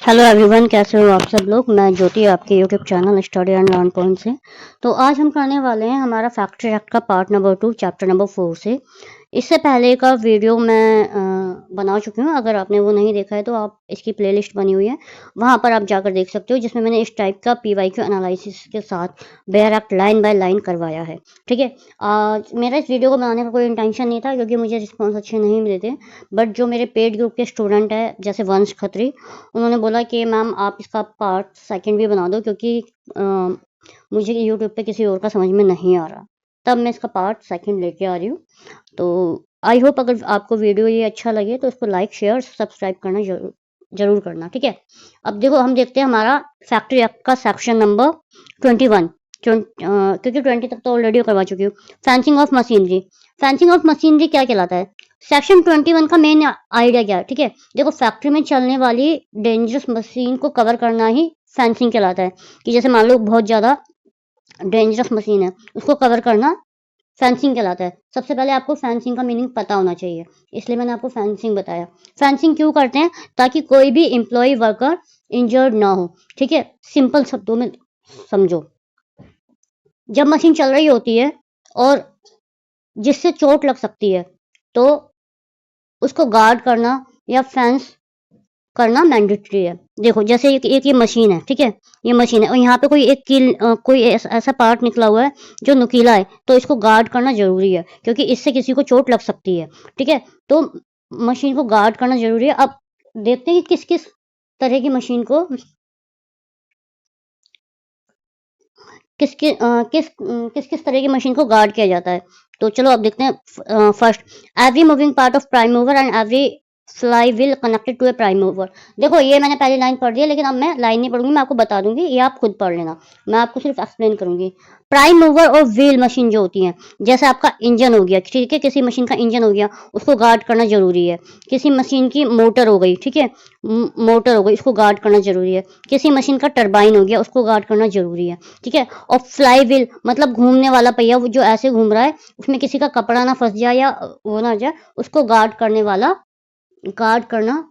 Hello everyone, कैसे हो आप सब लोग। मैं ज्योति, आपके YouTube channel study and learn point से। तो आज हम करने वाले हैं हमारा फैक्ट्री एक्ट का पार्ट नंबर 2 चैप्टर नंबर 4 से। इससे पहले का वीडियो मैं बना चुकी हूँ। अगर आपने वो नहीं देखा है तो आप इसकी प्लेलिस्ट बनी हुई है, वहाँ पर आप जाकर देख सकते हो, जिसमें मैंने इस टाइप का PYQ एनालिसिस के साथ bare act line by line करवाया है। ठीक है, मेरा इस वीडियो को बनाने का कोई इंटेंशन नहीं था, क्योंकि मुझे रिस्पॉन्स अच्छे नहीं मिले थे। बट जो मेरे पेड ग्रुप के स्टूडेंट है, जैसे वंश खत्री, उन्होंने बोला कि मैम आप इसका पार्ट सेकंड भी बना दो, क्योंकि मुझे यूट्यूब पे किसी और का समझ में नहीं आ रहा। तब मैं इसका पार्ट सेकंड लेके आ रही हूँ। तो आई होप अगर आपको वीडियो ये अच्छा लगे तो इसको लाइक शेयर सब्सक्राइब करना जरूर करना। ठीक है, अब देखो हम देखते हैं हमारा फैक्ट्री एक्ट का सेक्शन नंबर 21, क्योंकि 20 तक तो ऑलरेडी करवा चुकी हूँ। Fencing of machinery. Fencing of machinery क्या कहलाता है? सेक्शन 21 का मेन आइडिया क्या है? ठीक है, देखो फैक्ट्री में चलने वाली डेंजरस मशीन को कवर करना ही फेंसिंग कहलाता है। कि जैसे मान लो बहुत ज्यादा डेंजरस मशीन है, उसको कवर करना फेंसिंग कहलाता है। सबसे पहले आपको फेंसिंग का मीनिंग पता होना चाहिए, इसलिए मैंने आपको फेंसिंग बताया। फेंसिंग क्यों करते हैं? ताकि कोई भी एम्प्लॉय वर्कर इंजर्ड ना हो। ठीक है, सिंपल शब्दों में समझो। जब मशीन चल रही होती है और जिससे चोट लग सकती है, तो उसको गार्ड करना या फेंस करना मैंडेटरी है। देखो जैसे एक ये मशीन है, ठीक है, ये मशीन है और यहाँ पे कोई एक कोई ऐसा पार्ट निकला हुआ है जो नुकीला है, तो इसको गार्ड करना जरूरी है, क्योंकि इससे किसी को चोट लग सकती है। ठीक है, तो मशीन को गार्ड करना जरूरी है। अब देखते हैं कि किस किस तरह की मशीन को किस किस तरह की मशीन को गार्ड किया जाता है। तो चलो अब देखते हैं। First, every moving part of prime mover and every fly wheel connected to a prime mover. देखो ये मैंने पहली लाइन पढ़ दी है, लेकिन अब मैं लाइन नहीं पढ़ूंगी, मैं आपको बता दूंगी, ये आप खुद पढ़ लेना। मैं आपको सिर्फ एक्सप्लेन करूंगी। प्राइम मूवर और व्हील मशीन जो होती हैं, जैसे आपका इंजन हो गया, ठीक है, किसी मशीन का इंजन हो गया, उसको गार्ड करना जरूरी है। किसी मशीन की मोटर हो गई, ठीक है, मोटर हो गई, उसको गार्ड करना जरूरी है। किसी मशीन का टरबाइन हो गया, उसको गार्ड करना जरूरी है। ठीक है, और फ्लाई व्हील मतलब घूमने वाला पहिया, वो जो ऐसे घूम रहा है, उसमें किसी का कपड़ा ना फंस जाए या वो ना जाए, उसको गार्ड करना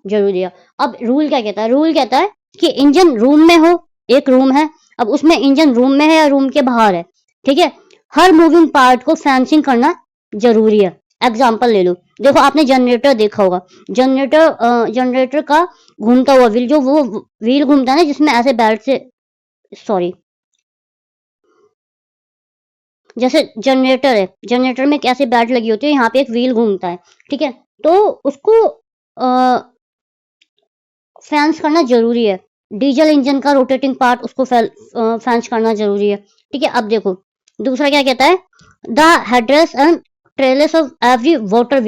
जरूरी है। अब रूल क्या कहता है? रूल कहता है कि इंजन रूम में हो, एक रूम है, अब उसमें इंजन रूम में है या रूम के बाहर है, ठीक है, हर मूविंग पार्ट को फेंसिंग करना जरूरी है। एग्जाम्पल ले लो, देखो आपने जनरेटर देखा होगा। जनरेटर का घूमता हुआ व्हील, जो वो व्हील घूमता है ना, जिसमें ऐसे बेल्ट से, सॉरी, जैसे जनरेटर है, जनरेटर में कैसे बैट लगी होती है, यहाँ पे एक व्हील घूमता है, ठीक है, तो उसको फैंस करना जरूरी है। डीजल इंजन का रोटेटिंग पार्ट, उसको फैंस करना जरूरी है। ठीक है, अब देखो दूसरा क्या कहता है? The headrace and tailrace of every water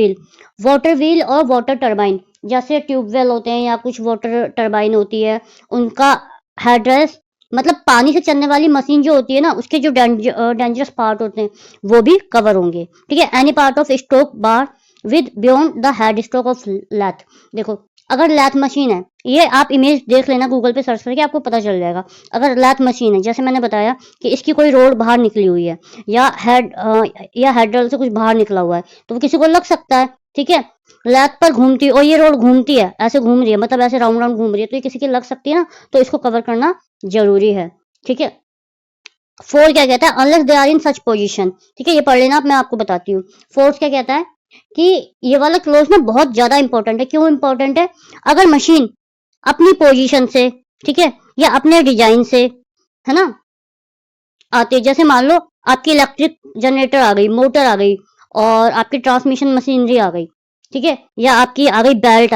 wheel और वाटर टरबाइन, जैसे ट्यूबवेल होते हैं या कुछ वाटर टरबाइन होती है, उनका हेडरेस मतलब पानी से चलने वाली मशीन जो होती है ना, उसके जो डेंजरस पार्ट होते हैं वो भी कवर होंगे। ठीक है, any part of stroke bar with beyond the head stroke of lathe. देखो अगर लैथ मशीन है, ये आप इमेज देख लेना, गूगल पे सर्च करके आपको पता चल जाएगा। अगर लैथ मशीन है, जैसे मैंने बताया कि इसकी कोई रोड बाहर निकली हुई है, या हेडल से कुछ बाहर निकला हुआ है, तो वो किसी को लग सकता है। ठीक है, लैथ पर घूमती और ये रोड घूमती है, ऐसे घूम रही है, मतलब ऐसे राउंड राउंड घूम रही है, तो ये किसी की लग सकती है ना, तो इसको कवर करना जरूरी है। ठीक है, फोर्थ क्या कहता है? Unless they are in such position. ठीक है, ये पढ़ लेना, मैं आपको बताती हूँ। फोर्थ क्या कहता है कि ये वाला क्लोज ना बहुत ज्यादा इंपॉर्टेंट है। क्यों इंपॉर्टेंट है? अगर मशीन अपनी पोजीशन से, ठीक है, या अपने डिजाइन से, है ना, आते, जैसे मान लो आपकी इलेक्ट्रिक जनरेटर आ गई, मोटर आ गई, और आपकी ट्रांसमिशन मशीनरी आ गई, ठीक है, या आपकी आ गई बेल्ट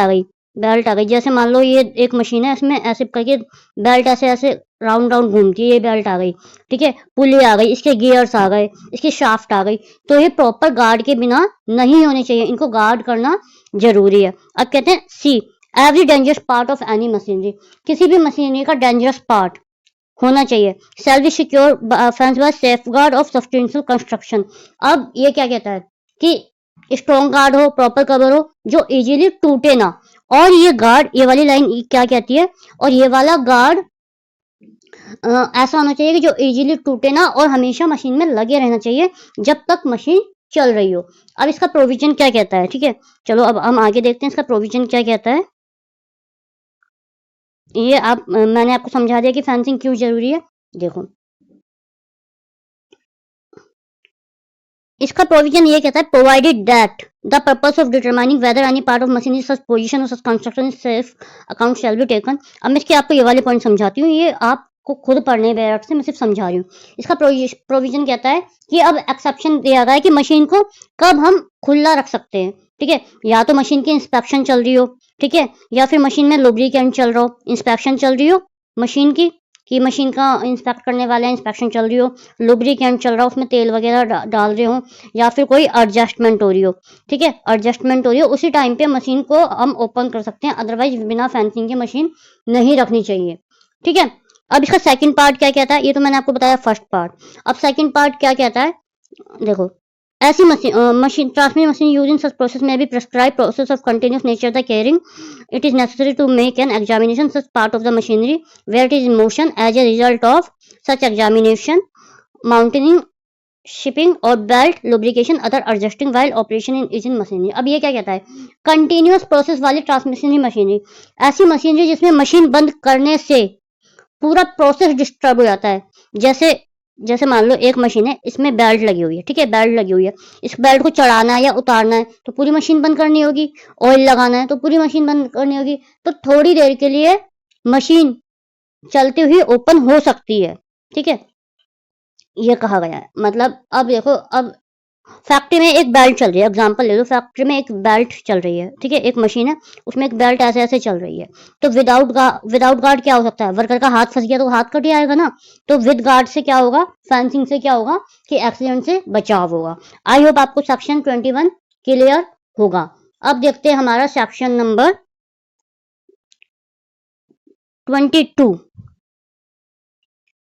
आ गई, जैसे मान लो ये एक मशीन है, इसमें ऐसे करके बेल्ट ऐसे ऐसे राउंड राउंड घूमती है, ये बेल्ट आ गई, ठीक है, पुली आ गई, इसके गियर्स आ गए, इसकी शाफ्ट आ गई, तो ये प्रॉपर गार्ड के बिना नहीं होने चाहिए, इनको गार्ड करना जरूरी है। अब कहते हैं see, every dangerous part of any machinery, किसी भी मशीनरी का डेंजरस पार्ट होना चाहिए। Self secure fence by safeguard of substantial construction. अब ये क्या कहता है कि स्ट्रॉन्ग गार्ड हो, प्रॉपर कवर हो, जो इजीली टूटे ना। और ये गार्ड, ये वाली लाइन क्या कहती है? और ये वाला गार्ड ऐसा होना चाहिए कि जो इजीली टूटे ना, और हमेशा मशीन में लगे रहना चाहिए जब तक मशीन चल रही हो। अब इसका प्रोविजन क्या कहता है? ठीक है, चलो अब हम आगे देखते हैं इसका प्रोविजन क्या कहता है। ये आप मैंने आपको समझा दिया कि फेंसिंग क्यों जरूरी है। देखो इसका प्रोविजन ये कहता है provided that the purpose of determining whether any part of machine is such position और such construction is safe account shall be taken. अब मैं इसके आपको ये वाले पॉइंट समझाती हूँ, ये आपको खुद पढ़ने बैठ से मैं सिर्फ समझा रही हूँ। इसका प्रोविजन कहता है कि अब एक्सेप्शन दिया गया है कि मशीन को कब हम खुला रख सकते हैं। ठीक है, या तो मशीन की इंस्पेक्शन चल रही हो, ठीक है, या फिर मशीन में लुब्रिकेंट चल रहा हो, इंस्पेक्शन चल रही हो मशीन की कि मशीन का इंस्पेक्ट करने वाला इंस्पेक्शन चल रही हो, लुब्रिकेंट चल रहा हो, उसमें तेल वगैरह डाल रहे हो, या फिर कोई एडजस्टमेंट हो रही हो। ठीक है, एडजस्टमेंट हो रही हो उसी टाइम पे मशीन को हम ओपन कर सकते हैं, अदरवाइज बिना फेंसिंग के मशीन नहीं रखनी चाहिए। ठीक है, अब इसका सेकंड पार्ट क्या कहता है, ये तो मैंने आपको बताया फर्स्ट पार्ट। अब सेकंड पार्ट क्या कहता है, देखो ऐसी machine transmission machine using such process में भी prescribe process of continuous nature the caring it is necessary to make an examination such part of the machinery where it is in motion as a result of such examination mounting shipping और belt lubrication other adjusting while operation in engine machinery. अब ये क्या कहता है, continuous process वाली ट्रांसमिशनरी machinery, ऐसी machinery जिसमें मशीन बंद करने से पूरा प्रोसेस डिस्टर्ब हो जाता है। जैसे जैसे मान लो एक मशीन है, इसमें बेल्ट लगी हुई है, ठीक है, बेल्ट लगी हुई है, इस बेल्ट को चढ़ाना है या उतारना है तो पूरी मशीन बंद करनी होगी, ऑयल लगाना है तो पूरी मशीन बंद करनी होगी, तो थोड़ी देर के लिए मशीन चलती हुई ओपन हो सकती है। ठीक है, ये कहा गया है। मतलब अब देखो, अब फैक्ट्री में एक बेल्ट चल रही है, एग्जांपल ले लो, फैक्ट्री में एक बेल्ट चल रही है, ठीक है, एक मशीन है, उसमें एक बेल्ट ऐसे ऐसे चल रही है, तो विदाउट गार्ड क्या हो सकता है, वर्कर का हाथ फंस गया तो हाथ कट ही आएगा ना। तो विद गार्ड से क्या होगा, फेंसिंग से क्या होगा कि एक्सीडेंट से बचाव होगा। आई होप आपको सेक्शन 21 क्लियर होगा। अब देखते हैं हमारा सेक्शन नंबर 22।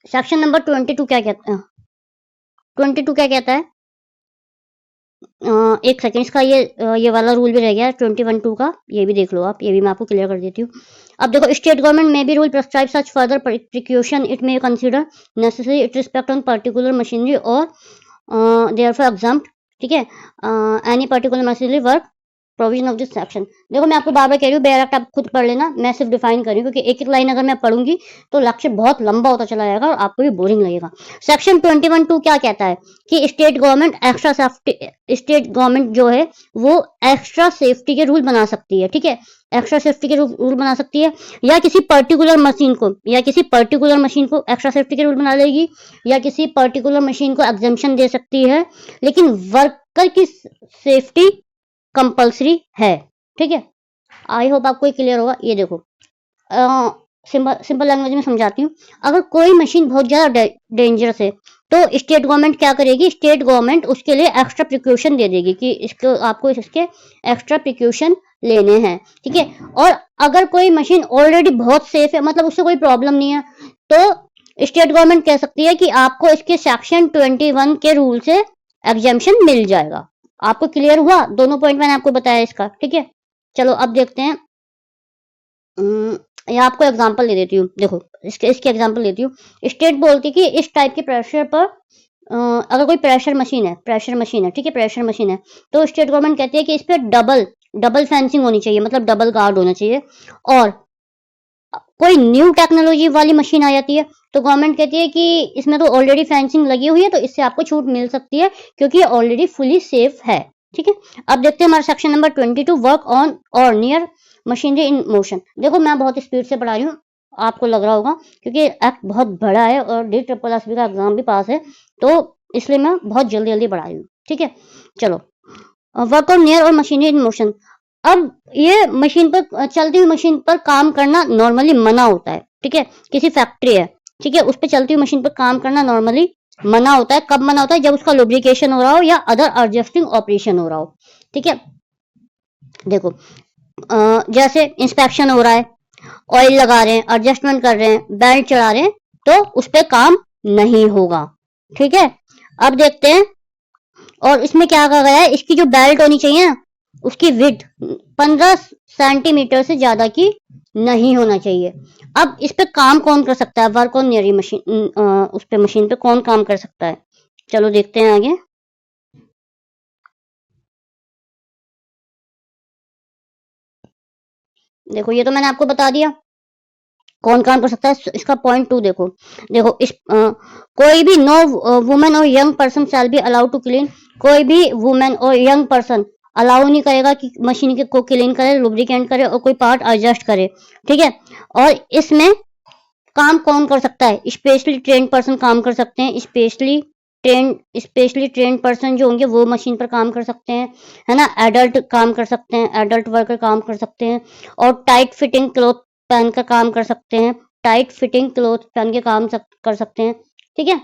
सेक्शन नंबर 22 क्या कहता है, 22 क्या कहता है, एक सेकंड, इसका ये वाला रूल भी रह गया 21(2) का, ये भी देख लो आप, ये भी मैं आपको क्लियर कर देती हूँ। अब देखो, स्टेट गवर्नमेंट में भी rule prescribe such further precaution it may consider necessary it respect on particular machinery और देयरफॉर एग्जाम्प्ट। ठीक है, any particular machinery work provision of this section. देखो मैं आपको बार बार कह रही हूँ, बेयर आप खुद पढ़ लेना, मैं सिर्फ डिफाइन कर रही हूँ, क्योंकि एक एक लाइन अगर मैं पढ़ूंगी तो लेक्चर बहुत लंबा होता चला जाएगा और आपको भी बोरिंग लगेगा। सेक्शन 21(2) क्या कहता है कि स्टेट गवर्नमेंट जो है वो एक्स्ट्रा सेफ्टी के रूल बना सकती है। ठीक है, एक्स्ट्रा सेफ्टी के रूल बना सकती है, या किसी पर्टिकुलर मशीन को एक्स्ट्रा सेफ्टी के रूल बना लेगी, या किसी पर्टिकुलर मशीन को एग्जेम्पशन दे सकती है, लेकिन वर्कर की सेफ्टी कंपल्सरी है। ठीक है, आई होप आपको क्लियर होगा। ये देखो, सिंपल लैंग्वेज में समझाती हूँ। अगर कोई मशीन बहुत ज्यादा डेंजरस है तो स्टेट गवर्नमेंट क्या करेगी, स्टेट गवर्नमेंट उसके लिए एक्स्ट्रा प्रिकॉशन दे देगी कि इसको आपको इसके एक्स्ट्रा प्रिकॉशन लेने हैं। ठीक है, और अगर कोई मशीन ऑलरेडी बहुत सेफ है, मतलब उससे कोई प्रॉब्लम नहीं है, तो स्टेट गवर्नमेंट कह सकती है कि आपको इसके सेक्शन 21 के रूल से एग्जेम्पशन मिल जाएगा। आपको क्लियर हुआ, दोनों पॉइंट मैंने आपको बताया इसका। ठीक है, चलो अब देखते हैं, या आपको एग्जांपल दे देती हूँ। देखो इसके एग्जांपल देती हूँ। स्टेट बोलती कि इस टाइप के प्रेशर पर अगर कोई प्रेशर मशीन है, ठीक है, प्रेशर मशीन है, तो स्टेट गवर्नमेंट कहती है कि इस पर डबल फेंसिंग होनी चाहिए, मतलब डबल गार्ड होना चाहिए। और कोई न्यू टेक्नोलॉजी वाली मशीन आ जाती है तो गवर्नमेंट कहती है कि इसमें तो ऑलरेडी फेंसिंग लगी हुई है, तो इससे आपको छूट मिल सकती है क्योंकि ये ऑलरेडी फुली सेफ है। ठीक है, अब देखते हैं हमारा सेक्शन नंबर 22, वर्क ऑन और नियर मशीनरी इन मोशन। देखो मैं बहुत स्पीड से पढ़ा रही हूँ, आपको लग रहा होगा क्योंकि एक्ट बहुत बड़ा है और DSSB का एग्जाम भी पास है, तो इसलिए मैं बहुत जल्दी जल्दी पढ़ा रही हूँ। ठीक है, चलो, वर्क ऑन नियर और मशीनरी इन मोशन। अब ये मशीन पर चलती हुई मशीन पर काम करना नॉर्मली मना होता है। ठीक है, किसी फैक्ट्री है, ठीक है, उस पर चलती हुई मशीन पर काम करना नॉर्मली मना होता है। कब मना होता है, जब उसका लुब्रिकेशन हो रहा हो या अदर एडजस्टिंग ऑपरेशन हो रहा हो। ठीक है, देखो जैसे इंस्पेक्शन हो रहा है, ऑयल लगा रहे हैं, एडजस्टमेंट कर रहे हैं, बेल्ट चढ़ा रहे हैं, तो उस पर काम नहीं होगा। ठीक है, अब देखते हैं, और इसमें क्या कहा गया है, इसकी जो बेल्ट होनी चाहिए ना, उसकी विड्थ 15 सेंटीमीटर से ज्यादा की नहीं होना चाहिए। अब इस पे काम कौन कर सकता है, वर्क ऑन नियरी मशीन, उस पे मशीन पे कौन काम कर सकता है, चलो देखते हैं आगे। देखो ये तो मैंने आपको बता दिया, कौन काम कर सकता है? इसका पॉइंट 2 देखो। देखो इस कोई भी नो वुमेन और young person shall be allowed to clean. कोई भी वुमेन और यंग पर्सन अलाउ नहीं करेगा कि मशीन के को क्लीन करे, लुब्रिकेंट करे और कोई पार्ट एडजस्ट करे, ठीक है। और इसमें काम कौन कर सकता है? स्पेशली ट्रेन पर्सन काम कर सकते हैं। स्पेशली ट्रेन पर्सन जो होंगे वो मशीन पर काम कर सकते हैं, है ना। एडल्ट काम कर सकते हैं, एडल्ट वर्कर काम कर सकते हैं। और टाइट फिटिंग क्लॉथ पहन कर काम कर सकते हैं, टाइट फिटिंग क्लॉथ पहन के काम कर सकते हैं, ठीक है।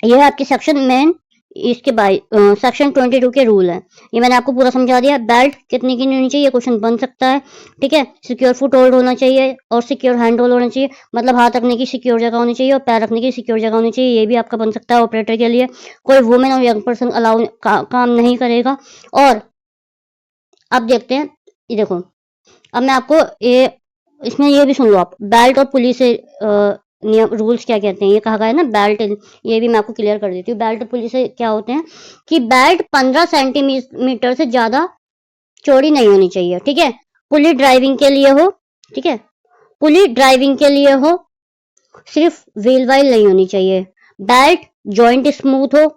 ये है आपके सेक्शन में इसके सेक्शन 22 के रूल है। ये मैंने आपको पूरा समझा दिया। बेल्ट कितने की नहीं होनी चाहिए, क्वेश्चन बन सकता है, ठीक है। सिक्योर फुट होल्ड होना चाहिए और सिक्योर हैंड होल्ड होना चाहिए, मतलब हाथ रखने की सिक्योर जगह होनी चाहिए और पैर रखने की सिक्योर जगह होनी चाहिए। ये भी आपका बन सकता है ऑपरेटर के लिए। कोई वुमेन और यंग पर्सन अलाउ काम नहीं करेगा। और अब देखते हैं, ये देखो, अब मैं आपको ये इसमें ये भी सुन लो आप, बेल्ट और पुलिस से नियम रूल्स क्या कहते हैं। ये कहा गया है ना बेल्ट, ये भी मैं आपको क्लियर कर देती हूँ। बेल्ट और पुलिस से क्या होते हैं कि बेल्ट 15 सेंटीमीटर से ज्यादा चौड़ी नहीं होनी चाहिए, ठीक है। पुली ड्राइविंग के लिए हो, ठीक है, पुली ड्राइविंग के लिए हो, सिर्फ व्हील वाइल नहीं होनी चाहिए। बेल्ट जॉइंट स्मूथ हो,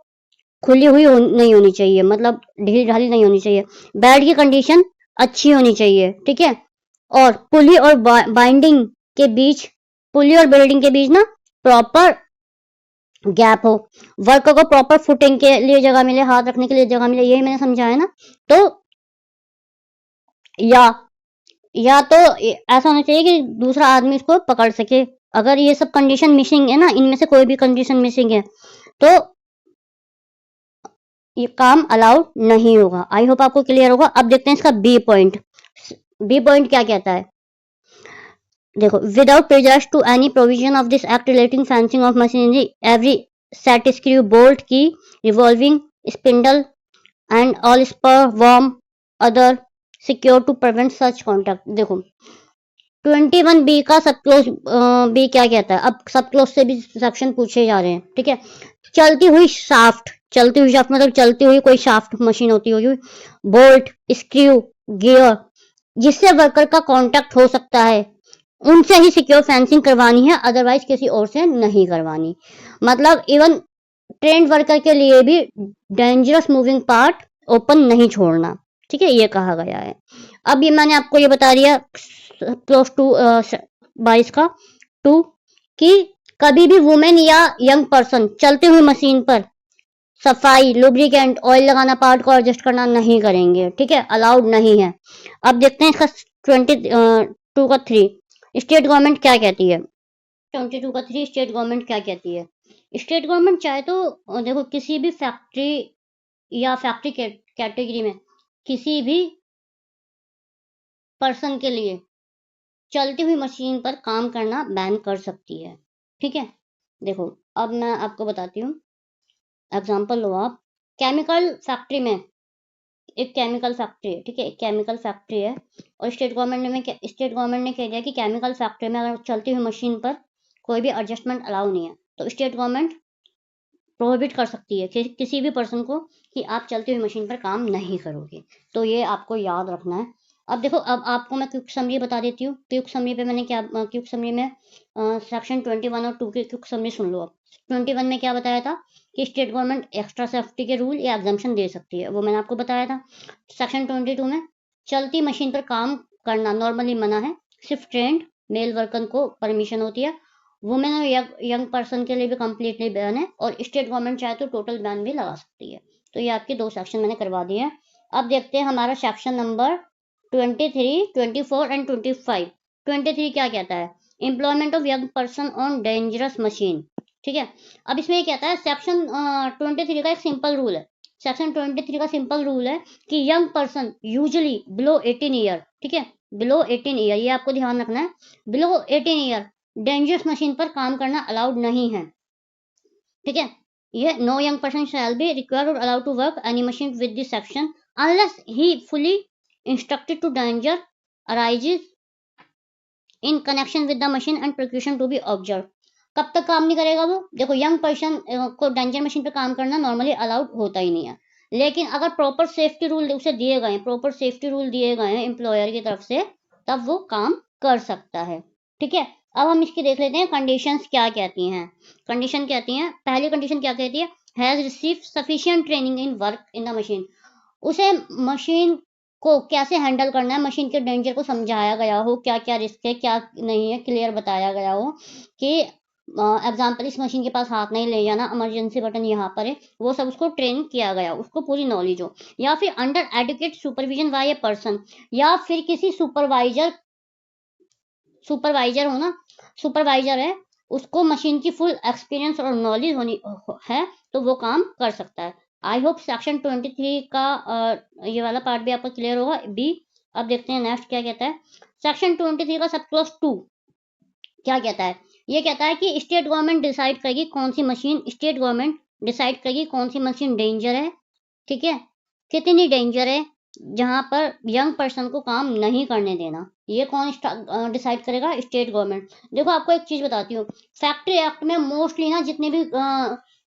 खुली हुई नहीं होनी चाहिए, मतलब ढीली ढाली नहीं होनी चाहिए। बेल्ट की कंडीशन अच्छी होनी चाहिए, ठीक है। और पुली और बाइंडिंग के बीच, पुली और बिल्डिंग के बीच ना प्रॉपर गैप हो। वर्कर को प्रॉपर फुटिंग के लिए जगह मिले, हाथ रखने के लिए जगह मिले, यही मैंने समझाया ना। तो या या तो ऐसा होना चाहिए कि दूसरा आदमी इसको पकड़ सके। अगर ये सब कंडीशन मिसिंग है ना, इनमें से कोई भी कंडीशन मिसिंग है तो ये काम अलाउड नहीं होगा। आई होप आपको क्लियर होगा। अब देखते हैं इसका बी पॉइंट। बी पॉइंट क्या कहता है, देखो, without prejudice to any provision of this act relating fencing of machinery every set screw bolt key revolving spindle and all spur worm other secure to prevent such contact. देखो 21 B का सब close B क्या कहता है। अब सब close से भी सेक्शन पूछे जा रहे हैं, ठीक है। चलती हुई शाफ्ट, चलती हुई शाफ्ट मतलब चलती हुई कोई शाफ्ट मशीन होती होगी, बोल्ट स्क्रू गियर जिससे वर्कर का कांटेक्ट हो सकता है, उनसे ही सिक्योर फेंसिंग करवानी है, अदरवाइज किसी और से नहीं करवानी। मतलब इवन ट्रेंड वर्कर के लिए भी डेंजरस मूविंग पार्ट ओपन नहीं छोड़ना, ठीक है, ये कहा गया है। अब ये मैंने आपको ये बता दिया क्लोज टू 22 का 2 कि कभी भी वुमेन या यंग पर्सन चलती हुई मशीन पर सफाई, लुब्रिकेंट, ऑयल लगाना, पार्ट को एडजस्ट करना नहीं करेंगे, ठीक है, अलाउड नहीं है। अब देखते हैं इसका 22 का 3 स्टेट गवर्नमेंट क्या कहती है। 22 का 3 स्टेट गवर्नमेंट क्या कहती है। स्टेट गवर्नमेंट चाहे तो देखो किसी भी फैक्ट्री या फैक्ट्री कैटेगरी में किसी भी पर्सन के लिए चलती हुई मशीन पर काम करना बैन कर सकती है, ठीक है। देखो अब मैं आपको बताती हूँ, एग्जाम्पल लो आप। केमिकल फैक्ट्री में, एक केमिकल फैक्ट्री है, ठीक है, एक केमिकल फैक्ट्री है और स्टेट गवर्नमेंट ने कह दिया कि केमिकल फैक्ट्री में अगर चलती हुई मशीन पर कोई भी एडजस्टमेंट अलाउ नहीं है, तो स्टेट गवर्नमेंट प्रोहिबिट कर सकती है कि किसी भी पर्सन को कि आप चलती हुई मशीन पर काम नहीं करोगे। तो ये आपको याद रखना है। अब देखो, अब आपको मैं क्विक समरी बता देती हूँ। क्विक समरी पे मैंने क्या, क्विक समरी में सेक्शन 21 और 2 की क्विक समरी सुन लो। अब 21 में क्या बताया था कि स्टेट गवर्नमेंट एक्स्ट्रा सेफ्टी के रूल या एग्जाम्पशन दे सकती है, वो मैंने आपको बताया था। सेक्शन 22 में चलती मशीन पर काम करना नॉर्मली मना है, सिर्फ ट्रेंड मेल वर्कर को परमिशन होती है। वुमेन और यंग पर्सन के लिए भी कम्प्लीटली बैन है और स्टेट गवर्नमेंट चाहे तो टोटल बैन भी लगा सकती है। तो ये आपके 2 सेक्शन मैंने करवा दिए हैं। अब देखते हैं हमारा सेक्शन नंबर 23, 24 एंड 25। 23 क्या कहता है, employment of young person on dangerous machine, ठीक है। अब इसमें ये कहता है सेक्शन 23 का एक सिंपल रूल है। सेक्शन 23 का सिंपल रूल है कि young person usually below 18 year, ठीक है, बिलो 18 ईयर, ये आपको ध्यान रखना है, बिलो 18 ईयर डेंजरस मशीन पर काम करना अलाउड नहीं है, ठीक है। ये no young person shall be required और allowed to work any machine with this section unless he fully instructed to danger arises in connection with the machine and precaution to be observe. कब तक काम नहीं करेगा वो, देखो young person को danger machine पर काम करना नॉर्मली अलाउड होता ही नहीं है, लेकिन अगर प्रॉपर सेफ्टी रूल उसे दिए गए, प्रॉपर सेफ्टी रूल दिए गए हैं एम्प्लॉयर की तरफ से, तब वो काम कर सकता है। ठीक है, अब हम इसकी देख लेते हैं कंडीशंस क्या कहती हैं। कंडीशन कहती हैं, पहली कंडीशन क्या कहती है, has receive sufficient training in work in the machine. उसे मशीन को कैसे हैंडल करना है, मशीन के डेंजर को समझाया गया हो, क्या क्या रिस्क है क्या नहीं है क्लियर बताया गया हो, कि एग्जाम्पल इस मशीन के पास हाथ नहीं ले जाना, इमरजेंसी बटन यहाँ पर है, वो सब उसको ट्रेन किया गया, उसको पूरी नॉलेज हो। या फिर under educate supervision by a person, या फिर किसी सुपरवाइजर सुपरवाइजर हो ना, सुपरवाइजर है, उसको मशीन की फुल एक्सपीरियंस और नॉलेज होनी है, तो वो काम कर सकता है। आई होप सेक्शन 23 का ये वाला पार्ट भी आपको क्लियर होगा। बी, अब देखते हैं नेक्स्ट क्या कहता है। सेक्शन 23 का सब क्लॉज 2 क्या कहता है, ये कहता है कि स्टेट गवर्नमेंट डिसाइड करेगी कौन सी मशीन, स्टेट गवर्नमेंट डिसाइड करेगी कौन सी मशीन डेंजर है, ठीक है, कितनी डेंजर है, जहां पर यंग पर्सन को काम नहीं करने देना, ये कौन डिसाइड करेगा, स्टेट गवर्नमेंट। देखो आपको एक चीज बताती हूँ, फैक्ट्री एक्ट में मोस्टली ना जितने भी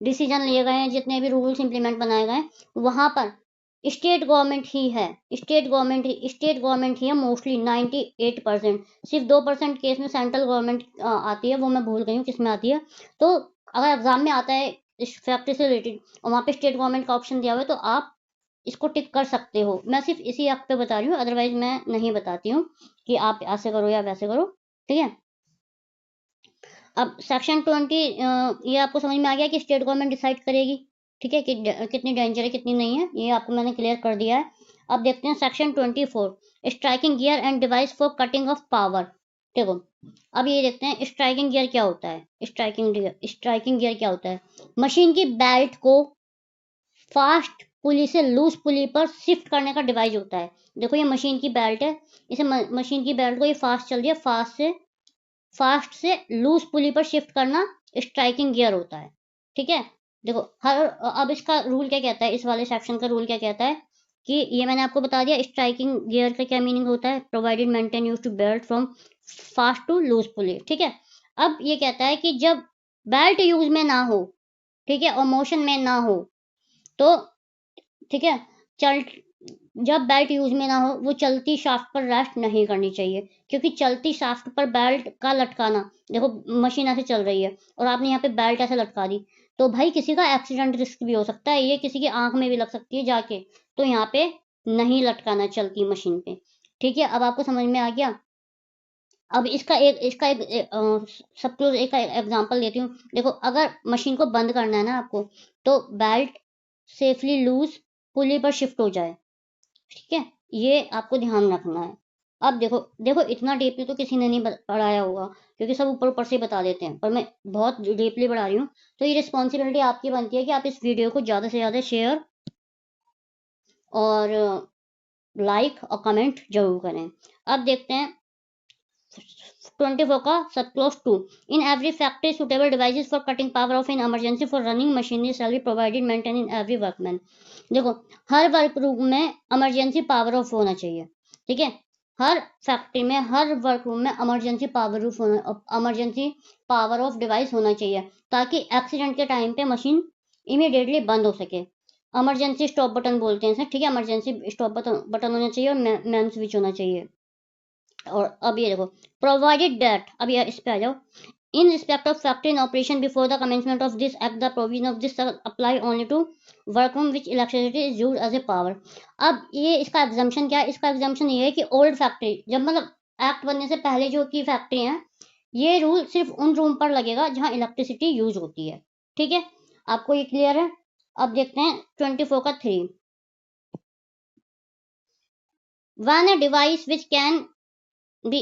डिसीजन लिए गए हैं, जितने भी रूल्स इंप्लीमेंट बनाए गए हैं, वहां पर स्टेट गवर्नमेंट ही है, स्टेट गवर्नमेंट ही है मोस्टली 98%। सिर्फ 2% केस में सेंट्रल गवर्नमेंट आती है, वो मैं भूल गई हूँ किस में आती है। तो अगर एग्जाम में आता है इस फैक्ट्री से रिलेटेड और वहाँ पे स्टेट गवर्नमेंट का ऑप्शन दिया हुआ है, तो आप इसको टिक कर सकते हो। मैं सिर्फ इसी एक्ट पे बता रही हूँ, अदरवाइज मैं नहीं बताती हूँ कि आप ऐसे करो या वैसे करो। ठीक है, अब सेक्शन 20 ये आपको समझ में आ गया कि स्टेट गवर्नमेंट डिसाइड करेगी, ठीक है, कि कितनी डेंजर है कितनी नहीं है, ये आपको मैंने क्लियर कर दिया है। अब देखते हैं section 24 striking gear and device for cutting of power. देखो अब ये देखते हैं स्ट्राइकिंग गियर क्या होता है। स्ट्राइकिंग गियर क्या होता है, मशीन की बेल्ट को फास्ट पुली से लूज पुली पर शिफ्ट करने का डिवाइस होता है। देखो ये मशीन की बेल्ट है, इसे मशीन की बेल्ट को ये फास्ट चल रही है, फास्ट से लूज पुली पर शिफ्ट करना स्ट्राइकिंग गियर होता है। ठीक है, देखो हर अब इसका रूल क्या कहता है, इस वाले सेक्शन का रूल क्या कहता है, कि ये मैंने आपको बता दिया स्ट्राइकिंग गियर का क्या मीनिंग होता है, provided maintain use to belt from fast to loose pulley. ठीक है, अब ये कहता है कि जब बेल्ट यूज में ना हो, ठीक है, और मोशन में ना हो, तो ठीक है, चल जब बेल्ट यूज में ना हो, वो चलती शाफ्ट पर रेस्ट नहीं करनी चाहिए, क्योंकि चलती शाफ्ट पर बेल्ट का लटकाना, देखो मशीन ऐसे चल रही है और आपने यहाँ पे बेल्ट ऐसे लटका दी, तो भाई किसी का एक्सीडेंट रिस्क भी हो सकता है, ये किसी की आंख में भी लग सकती है जाके, तो यहाँ पे नहीं लटकाना चलती मशीन पे। ठीक है, अब आपको समझ में आ गया। अब इसका एक सब क्लोज एक एग्जांपल देती हूँ। देखो अगर मशीन को बंद करना है ना आपको, तो बेल्ट सेफली लूज पुली पर शिफ्ट हो जाए। ठीक है, ये आपको ध्यान रखना है। अब देखो देखो इतना डीपली तो किसी ने नहीं पढ़ाया होगा, क्योंकि सब ऊपर ऊपर से बता देते हैं, पर मैं बहुत डीपली पढ़ा रही हूँ, तो ये रिस्पॉन्सिबिलिटी आपकी बनती है कि आप इस वीडियो को ज़्यादा से ज़्यादा शेयर और लाइक और कमेंट जरूर करें। अब देखते हैं 24 का sub clause 2 in every factory suitable devices for cutting power of in emergency for running machinery shall be provided maintain in every workman. देखो हर वर्क रूम में इमरजेंसी पावर ऑफ होना चाहिए। ठीक है, हर फैक्ट्री में हर वर्क रूम में emergency power of device होना चाहिए, ताकि एक्सीडेंट के टाइम पे मशीन इमीडिएटली बंद हो सके। इमरजेंसी स्टॉप बटन बोलते हैं इसे। ठीक है, इमरजेंसी स्टॉप बटन होना चाहिए और मैन स्विच होना चाहिए। और अब ये देखो प्रोवाइडेड दैट, अब ये इस पे आ जाओ, in respect of factory in operation before the commencement of this act the provision of this apply only to workroom which electricity is used as a power. अब ये इसका एग्जाम्पशन क्या है, इसका एग्जाम्पशन ये है कि ओल्ड फैक्ट्री, जब मतलब एक्ट बनने से पहले जो की फैक्ट्री है, ये रूल सिर्फ उन रूम पर लगेगा जहां इलेक्ट्रिसिटी यूज होती है। ठीक है, आपको ये क्लियर है। अब देखते हैं 24 का 3 when a device which can be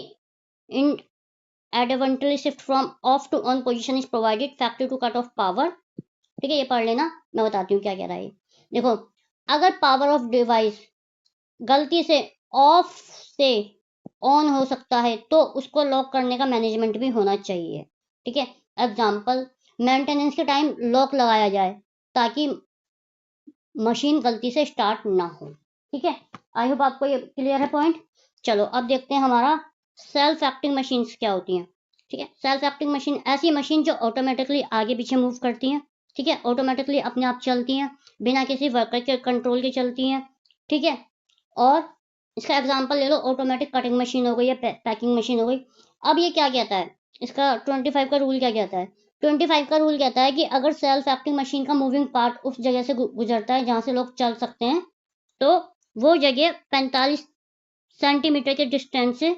inadvertently shift from off to on position is provided factory to cut off power। ठीक है, ये पढ़ लेना, मैं बताती हूँ क्या कह रहा है। देखो अगर पावर ऑफ डिवाइस गलती से ऑफ से ऑन हो सकता है, तो उसको लॉक करने का मैनेजमेंट भी होना चाहिए। ठीक है, एग्जाम्पल मेंटेनेंस के टाइम लॉक लगाया जाए, ताकि मशीन गलती से स्टार्ट ना हो। ठीक है, आई होप आपको ये क्लियर है पॉइंट। चलो अब देखते हैं हमारा सेल्फ एक्टिंग मशीन क्या होती हैं। ठीक है, सेल्फ एक्टिंग मशीन ऐसी मशीन जो ऑटोमेटिकली आगे पीछे मूव करती हैं। ठीक है, ऑटोमेटिकली अपने आप चलती हैं, बिना किसी वर्कर के कंट्रोल के चलती हैं। ठीक है, और इसका एग्जांपल ले लो, ऑटोमेटिक कटिंग मशीन हो गई या पैकिंग मशीन हो गई। अब ये क्या कहता है, इसका 25 का रूल क्या कहता है? 25 का रूल कहता है कि अगर सेल्फ एक्टिंग मशीन का मूविंग पार्ट उस जगह से गुजरता है जहां से लोग चल सकते हैं, तो वो जगह 45 सेंटीमीटर के डिस्टेंस से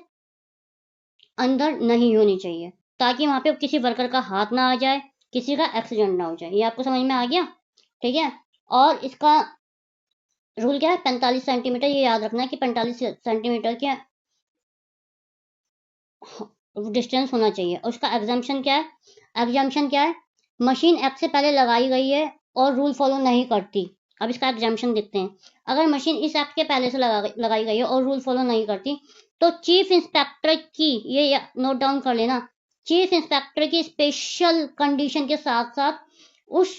अंदर नहीं होनी चाहिए, ताकि वहां पे किसी वर्कर का हाथ ना आ जाए, किसी का एक्सीडेंट ना हो जाए। ये आपको समझ में आ गया? ठीक है। और इसका रूल क्या है? 45 सेंटीमीटर। ये याद रखना है कि 45 सेंटीमीटर के डिस्टेंस होना चाहिए। और उसका एग्जाम्पशन क्या है? एग्जाम्पशन क्या है? मशीन एक्ट से पहले लगाई गई है और रूल फॉलो नहीं करती। अब इसका एग्जाम्पशन देखते हैं। अगर मशीन इस एक्ट के पहले से लगाई गई है और रूल फॉलो नहीं करती, तो चीफ इंस्पेक्टर की, ये नोट डाउन कर लेना, चीफ इंस्पेक्टर की स्पेशल कंडीशन के साथ साथ उस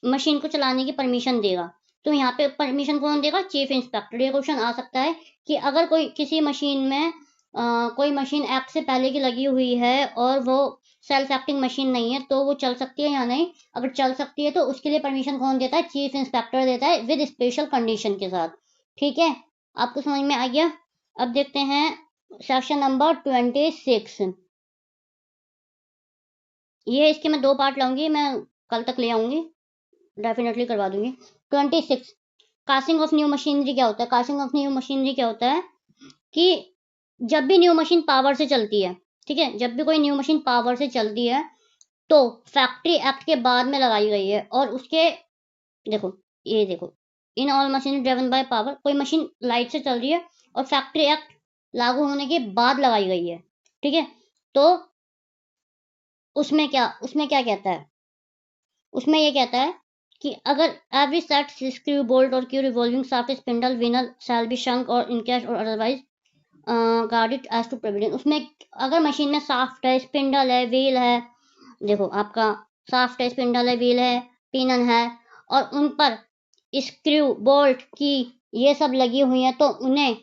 मशीन को चलाने की परमिशन देगा। तो यहाँ पे परमिशन कौन देगा? Chief inspector. ये क्वेश्चन आ सकता है कि अगर कोई किसी मशीन में कोई मशीन एक्ट से पहले की लगी हुई है और वो सेल्फ एक्टिंग मशीन नहीं है, तो वो चल सकती है या नहीं? अगर चल सकती है तो उसके लिए परमिशन कौन देता है? चीफ इंस्पेक्टर देता है, विद स्पेशल कंडीशन के साथ। ठीक है, आपको समझ में आ गया? अब देखते हैं सेक्शन नंबर 26। ये इसके मैं 2 पार्ट लाऊंगी, मैं कल तक ले आऊंगी, डेफिनेटली करवा दूंगी। 26, कास्टिंग ऑफ न्यू मशीनरी क्या होता है? कास्टिंग ऑफ न्यू मशीनरी क्या होता है कि जब भी न्यू मशीन पावर से चलती है, ठीक है, जब भी कोई न्यू मशीन पावर से चलती है, तो फैक्ट्री एक्ट के बाद में लगाई गई है और उसके, देखो, ये देखो, in all machine driven by power, कोई मशीन लाइट से चल रही है और फैक्ट्री एक्ट लागू होने के बाद लगाई गई है, ठीक है, तो उसमें क्या कहता है? उसमें ये कहता है कि अगर एवरी सेट स्क्रू बोल्ट और key revolving shaft spindle wheel shall be sunk और इनकैश और otherwise guarded as to providence. उसमें अगर मशीन में शाफ्ट है, स्पिंडल है, व्हील है, देखो आपका शाफ्ट है, स्पिंडल है, व्हील है, पिनन है, और उन पर स्क्रू बोल्ट की ये सब लगी हुई है, तो उन्हें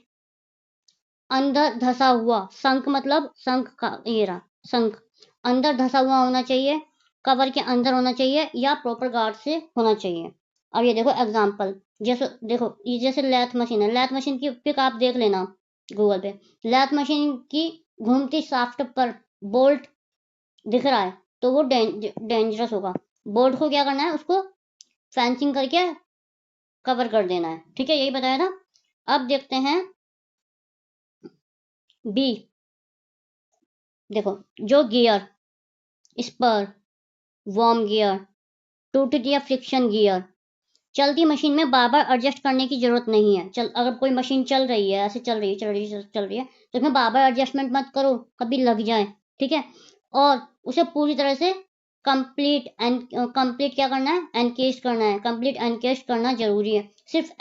अंदर धसा हुआ, शंख मतलब शंख का ये रहा, शंख अंदर धसा हुआ होना चाहिए, कवर के अंदर होना चाहिए, या प्रॉपर गार्ड से होना चाहिए। अब ये देखो एग्जांपल, जैसे देखो ये जैसे लैथ मशीन है, लैथ मशीन की पिक आप देख लेना गूगल पे। लैथ मशीन की घूमती शाफ्ट पर बोल्ट दिख रहा है, तो वो डेंजरस होगा। बोल्ट को क्या करना है? उसको फेंसिंग करके कवर कर देना है। ठीक है, यही बताया था। अब देखते हैं बी। देखो, जो गियर, स्पर, वार्म गियर, टूटेड या फ्रिक्शन गियर, चलती मशीन में बार बार एडजस्ट करने की जरूरत नहीं है। अगर कोई मशीन चल रही है, ऐसे चल रही है, तो इसमें बार बार एडजस्टमेंट मत करो, कभी लग जाए। ठीक है, और उसे पूरी तरह से कंप्लीट क्या करना है? एनकेज करना है। कंप्लीट एनकेज करना जरूरी है। सिर्फ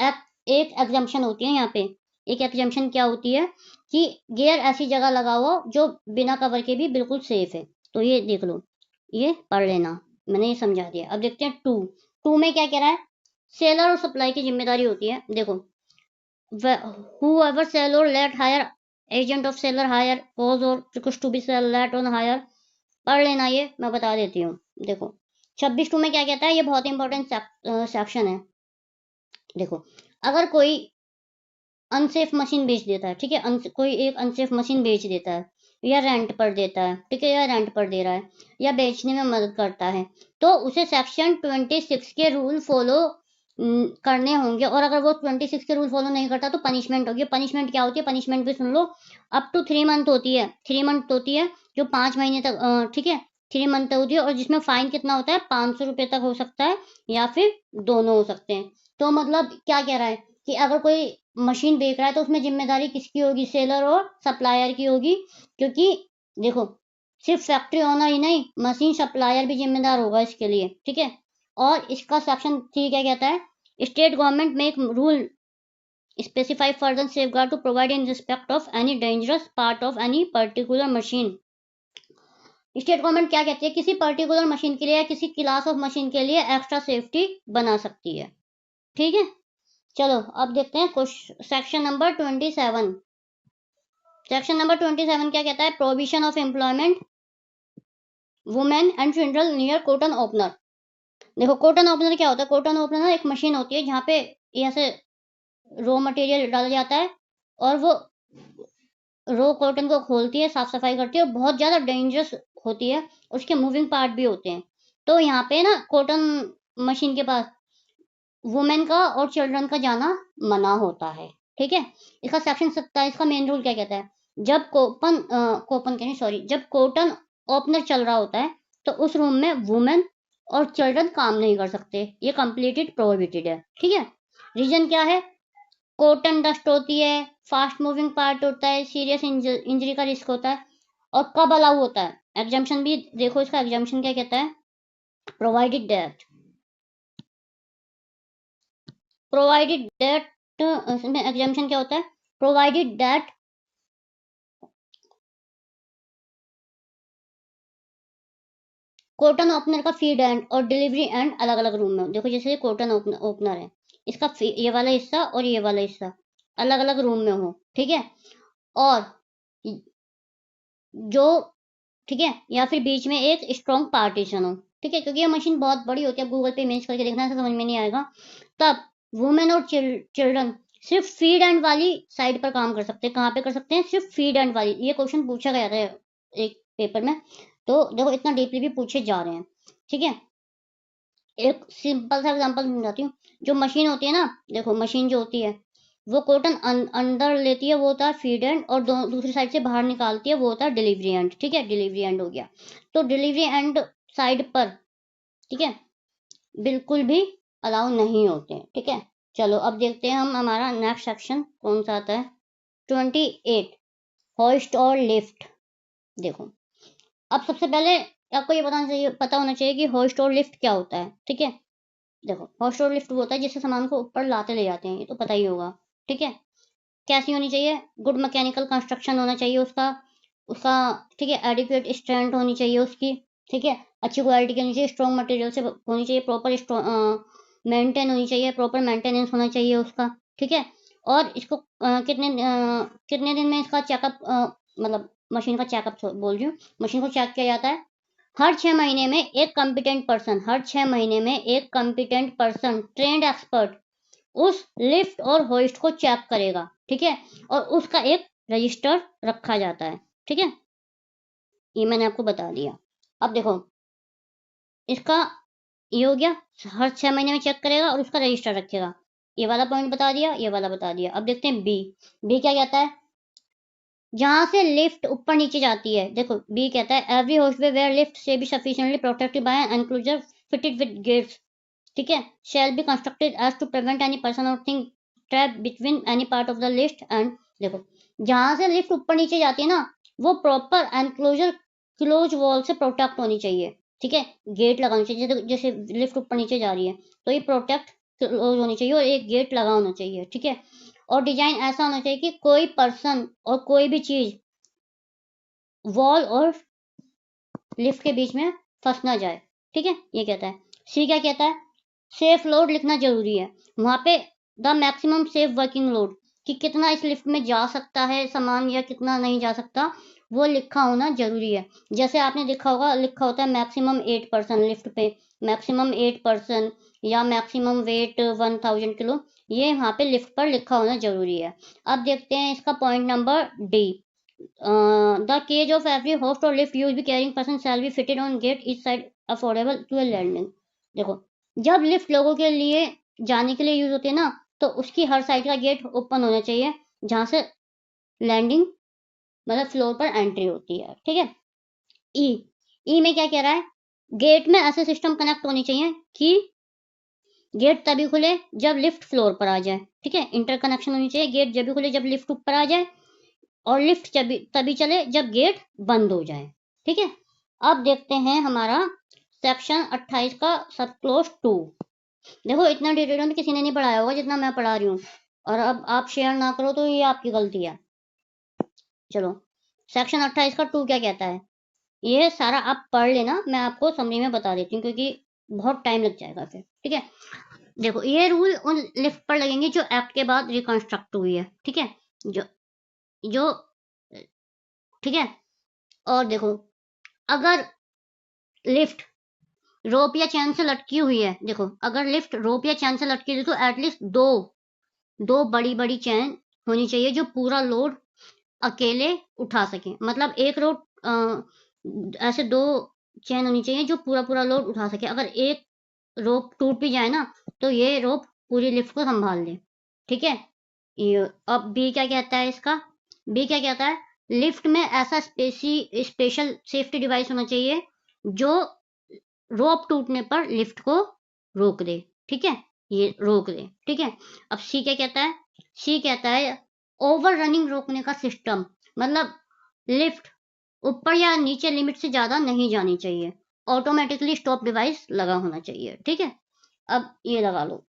एक एग्जाम्पशन होती है यहाँ पे। एक एग्जाम्पशन क्या होती है कि गियर ऐसी जगह लगाओ जो बिना कवर के भी बिल्कुल सेफ है। तो ये देख लो, ये पढ़ लेना, मैंने ये समझा दिया। अब देखते हैं टू में क्या कह रहा है? सेलर और सप्लाई की जिम्मेदारी होती है। देखो, whoever sell or let hire, agent of seller hire cause or request to be sell let on hire, पढ़ लेना, ये मैं बता देती हूँ। देखो 26 टू में क्या कहता है? ये बहुत इंपॉर्टेंट सेक्शन है। देखो, अगर कोई अनसेफ मशीन बेच देता है, ठीक है, कोई एक अनसेफ मशीन बेच देता है, या रेंट पर देता है, ठीक है, या रेंट पर दे रहा है, या बेचने में मदद करता है, तो उसे सेक्शन 26 के रूल फॉलो करने होंगे। और अगर वो 26 के रूल फॉलो नहीं करता तो पनिशमेंट होगी। पनिशमेंट क्या होती है? पनिशमेंट भी सुन लो, अप टू 3 मंथ होती है। 3 मंथ होती है, जो 5 महीने तक, ठीक है, 3 मंथ होती है। और जिसमें फाइन कितना होता है? 500 रुपये तक हो सकता है, या फिर दोनों हो सकते हैं। तो मतलब क्या कह रहा है कि अगर कोई मशीन बेच रहा है तो उसमें जिम्मेदारी किसकी होगी? सेलर और सप्लायर की होगी। क्योंकि देखो, सिर्फ फैक्ट्री ओनर ही नहीं, मशीन सप्लायर भी जिम्मेदार होगा इसके लिए। ठीक है, और इसका सेक्शन 3 क्या कहता है? State government make rule specify further safeguard to provide in respect of any dangerous part of any particular machine. State government क्या कहती है? किसी पर्टिकुलर मशीन के लिए या किसी क्लास ऑफ मशीन के लिए एक्स्ट्रा सेफ्टी बना सकती है। ठीक है, चलो अब देखते हैं सेक्शन नंबर 27। सेक्शन नंबर 27 क्या कहता है? Provision of employment women and children near cotton opener. देखो, कॉटन ओपनर क्या होता है? कॉटन ओपनर एक मशीन होती है जहाँ पे ऐसे रॉ मटेरियल डाला जाता है और वो रो कॉटन को खोलती है, साफ सफाई करती है और बहुत ज्यादा डेंजरस होती है, उसके मूविंग पार्ट भी होते हैं। तो यहाँ पे ना कॉटन मशीन के पास वुमेन का और चिल्ड्रन का जाना मना होता है। ठीक है, इसका सेक्शन 27 का मेन रूल क्या कहता है, जब कोपन के नहीं सॉरी जब कॉटन ओपनर चल रहा होता है तो उस रूम में वुमेन और चिल्ड्रन काम नहीं कर सकते, ये कंप्लीटेड प्रोहिबिटेड है। ठीक है, रीजन क्या है, कॉटन डस्ट होती है, फास्ट मूविंग पार्ट होता है, सीरियस इंजरी का रिस्क होता है, और कब अलाउ होता है, एग्जाम्पशन भी देखो, इसका एग्जाम्पशन क्या कहता है, प्रोवाइडेड दैट प्रोवाइडेड दैट इसमें एग्जाम्पशन क्या होता है, प्रोवाइडेड दैट कॉटन ओपनर का फीड एंड और डिलीवरी एंड अलग अलग रूम में हो। देखो जैसे कॉटन ओपनर है, इसका ये वाला हिस्सा और ये वाला हिस्सा अलग अलग रूम में हो। ठीक है, और जो ठीक है, या फिर बीच में एक स्ट्रॉन्ग पार्टीशन हो। ठीक है, क्योंकि ये मशीन बहुत बड़ी होती है, गूगल पे इमेज करके देखना, समझ में नहीं आएगा। तब वुमेन और चिल्ड्रन सिर्फ फीड एंड वाली साइड पर काम कर सकते हैं। कहाँ पे कर सकते हैं, सिर्फ फीड एंड वाली। ये क्वेश्चन पूछा गया था एक पेपर में, तो देखो इतना डीपली भी पूछे जा रहे हैं। ठीक है, एक सिंपल सा एग्जांपल समझाती हूँ। जो मशीन होती है ना, देखो मशीन जो होती है वो कॉटन अंदर लेती है, वो होता है फीड एंड, और दूसरी साइड से बाहर निकालती है, वो होता है डिलीवरी एंड। ठीक है, डिलीवरी एंड हो गया। तो डिलीवरी एंड साइड पर ठीक है बिल्कुल भी अलाउ नहीं होते हैं। ठीक है, चलो अब देखते हैं हम, हमारा नेक्स्ट सेक्शन कौन सा आता है, 28 होस्ट और लिफ्ट। देखो अब सबसे पहले आपको ये पता होना चाहिए कि होस्ट और लिफ्ट क्या होता है। ठीक है, देखो होस्ट और लिफ्ट वो होता है जिससे सामान को ऊपर लाते ले जाते हैं, ये तो पता ही होगा। ठीक है, कैसी होनी चाहिए, गुड मैकेनिकल कंस्ट्रक्शन होना चाहिए उसका उसका ठीक है, एडिक्वेट स्ट्रेंथ होनी चाहिए उसकी। ठीक है, अच्छी क्वालिटी की होनी चाहिए, स्ट्रॉन्ग मटेरियल से होनी चाहिए, प्रॉपर मेंटेन होनी चाहिए, प्रॉपर मेंटेनेंस होना चाहिए उसका। ठीक है, और इसको कितने दिन में इसका चेकअप, मतलब मशीन का चेकअप बोल रही हूँ, मशीन को चेक किया जाता है हर 6 महीने में। एक कॉम्पिटेंट पर्सन, हर 6 महीने में एक कॉम्पिटेंट पर्सन ट्रेंड एक्सपर्ट उस लिफ्ट और होइस्ट को चेक करेगा। ठीक है, और उसका एक रजिस्टर रखा जाता है। ठीक है, ये मैंने आपको बता दिया। अब देखो इसका ये हो गया, हर 6 महीने में चेक करेगा और उसका रजिस्टर रखेगा। ये वाला पॉइंट बता दिया, ये वाला बता दिया। अब देखते हैं बी। बी क्या कहता है, जहां से लिफ्ट ऊपर नीचे जाती है, देखो बी कहता है एवरी होस्टवे वेयर लिफ्ट से be sufficiently protected by an enclosure fitted with gates. ठीक है, shall be constructed as to prevent any person or thing trapped between any part of the lift and देखो जहां से lift ऊपर नीचे जाती है ना, वो प्रॉपर एनक्लोजर क्लोज वॉल से प्रोटेक्ट होनी चाहिए। ठीक है, गेट लगानी चाहिए, जैसे लिफ्ट ऊपर नीचे जा रही है तो ये प्रोटेक्ट क्लोज होनी चाहिए और एक गेट लगा होना चाहिए। ठीक है, और डिजाइन ऐसा होना चाहिए कि कोई पर्सन और कोई भी चीज वॉल और लिफ्ट के बीच में फंस ना जाए। ठीक है, ये कहता है। सी क्या कहता है, सेफ लोड लिखना जरूरी है। वहां पे the maximum safe working load, कि कितना इस लिफ्ट में जा सकता है सामान या कितना नहीं जा सकता, वो लिखा होना जरूरी है। जैसे आपने देखा होगा, लिखा होता है मैक्सिमम 8% लिफ्ट पे, मैक्सिमम 8% या मैक्सिमम वेट 1000 किलो, ये वहां पे लिफ्ट पर लिखा होना जरूरी है। अब देखते हैं इसका point number D. The cage of every hoist और lift use be carrying person shall be fitted on gate each side affordable to a landing. देखो जब लिफ्ट लोगों के लिए जाने के लिए यूज होती है ना, तो उसकी हर साइड का गेट ओपन होना चाहिए जहां से लैंडिंग मतलब फ्लोर पर एंट्री होती है। ठीक है, ई ई में क्या कह रहा है, गेट में ऐसे सिस्टम कनेक्ट होनी चाहिए कि गेट तभी खुले जब लिफ्ट फ्लोर पर आ जाए। ठीक है, इंटरकनेक्शन होनी चाहिए, गेट जब भी खुले जब लिफ्ट ऊपर आ जाए, और लिफ्ट तभी चले जब गेट बंद हो जाए। ठीक है, अब देखते हैं हमारा सेक्शन 28 का सब क्लोज 2। देखो इतना डिटेल में किसी ने नहीं पढ़ाया होगा जितना मैं पढ़ा रही हूँ, और अब आप शेयर ना करो तो ये आपकी गलती है। चलो सेक्शन 28 का 2 क्या कहता है, ये सारा आप पढ़ लेना, मैं आपको समरी में बता देती हूँ क्योंकि बहुत टाइम लग जाएगा फिर। ठीक है, देखो ये रूल उन लिफ्ट पर लगेंगे जो एक्ट के बाद रिकंस्ट्रक्ट हुई है। ठीक है, जो जो ठीक है, और देखो अगर लिफ्ट रोप या चैन से लटकी हुई है, देखो अगर लिफ्ट रोप या चैन से लटकी हुई तो एटलीस्ट दो दो बड़ी बड़ी चैन होनी चाहिए जो पूरा लोड अकेले उठा सके। मतलब एक रोप ऐसे 2 चेन होनी चाहिए जो पूरा लोड उठा सके। अगर एक रोप टूट भी जाए ना तो ये रोप पूरी लिफ्ट को संभाल ले। ठीक है? ये अब बी क्या कहता है इसका? बी क्या कहता है? लिफ्ट में ऐसा स्पेशल सेफ्टी डिवाइस होना चाहिए जो रोप टूटने पर लिफ्ट को रोक दे। ठीक है? ये रोक दे। ठीक है? अब सी क्या कहता है? सी कहता है ओवर रनिंग रोकने का सिस्टम। मतलब लिफ्ट ऊपर या नीचे लिमिट से ज्यादा नहीं जानी चाहिए। ऑटोमेटिकली स्टॉप डिवाइस लगा होना चाहिए। ठीक है? अब ये लगा लो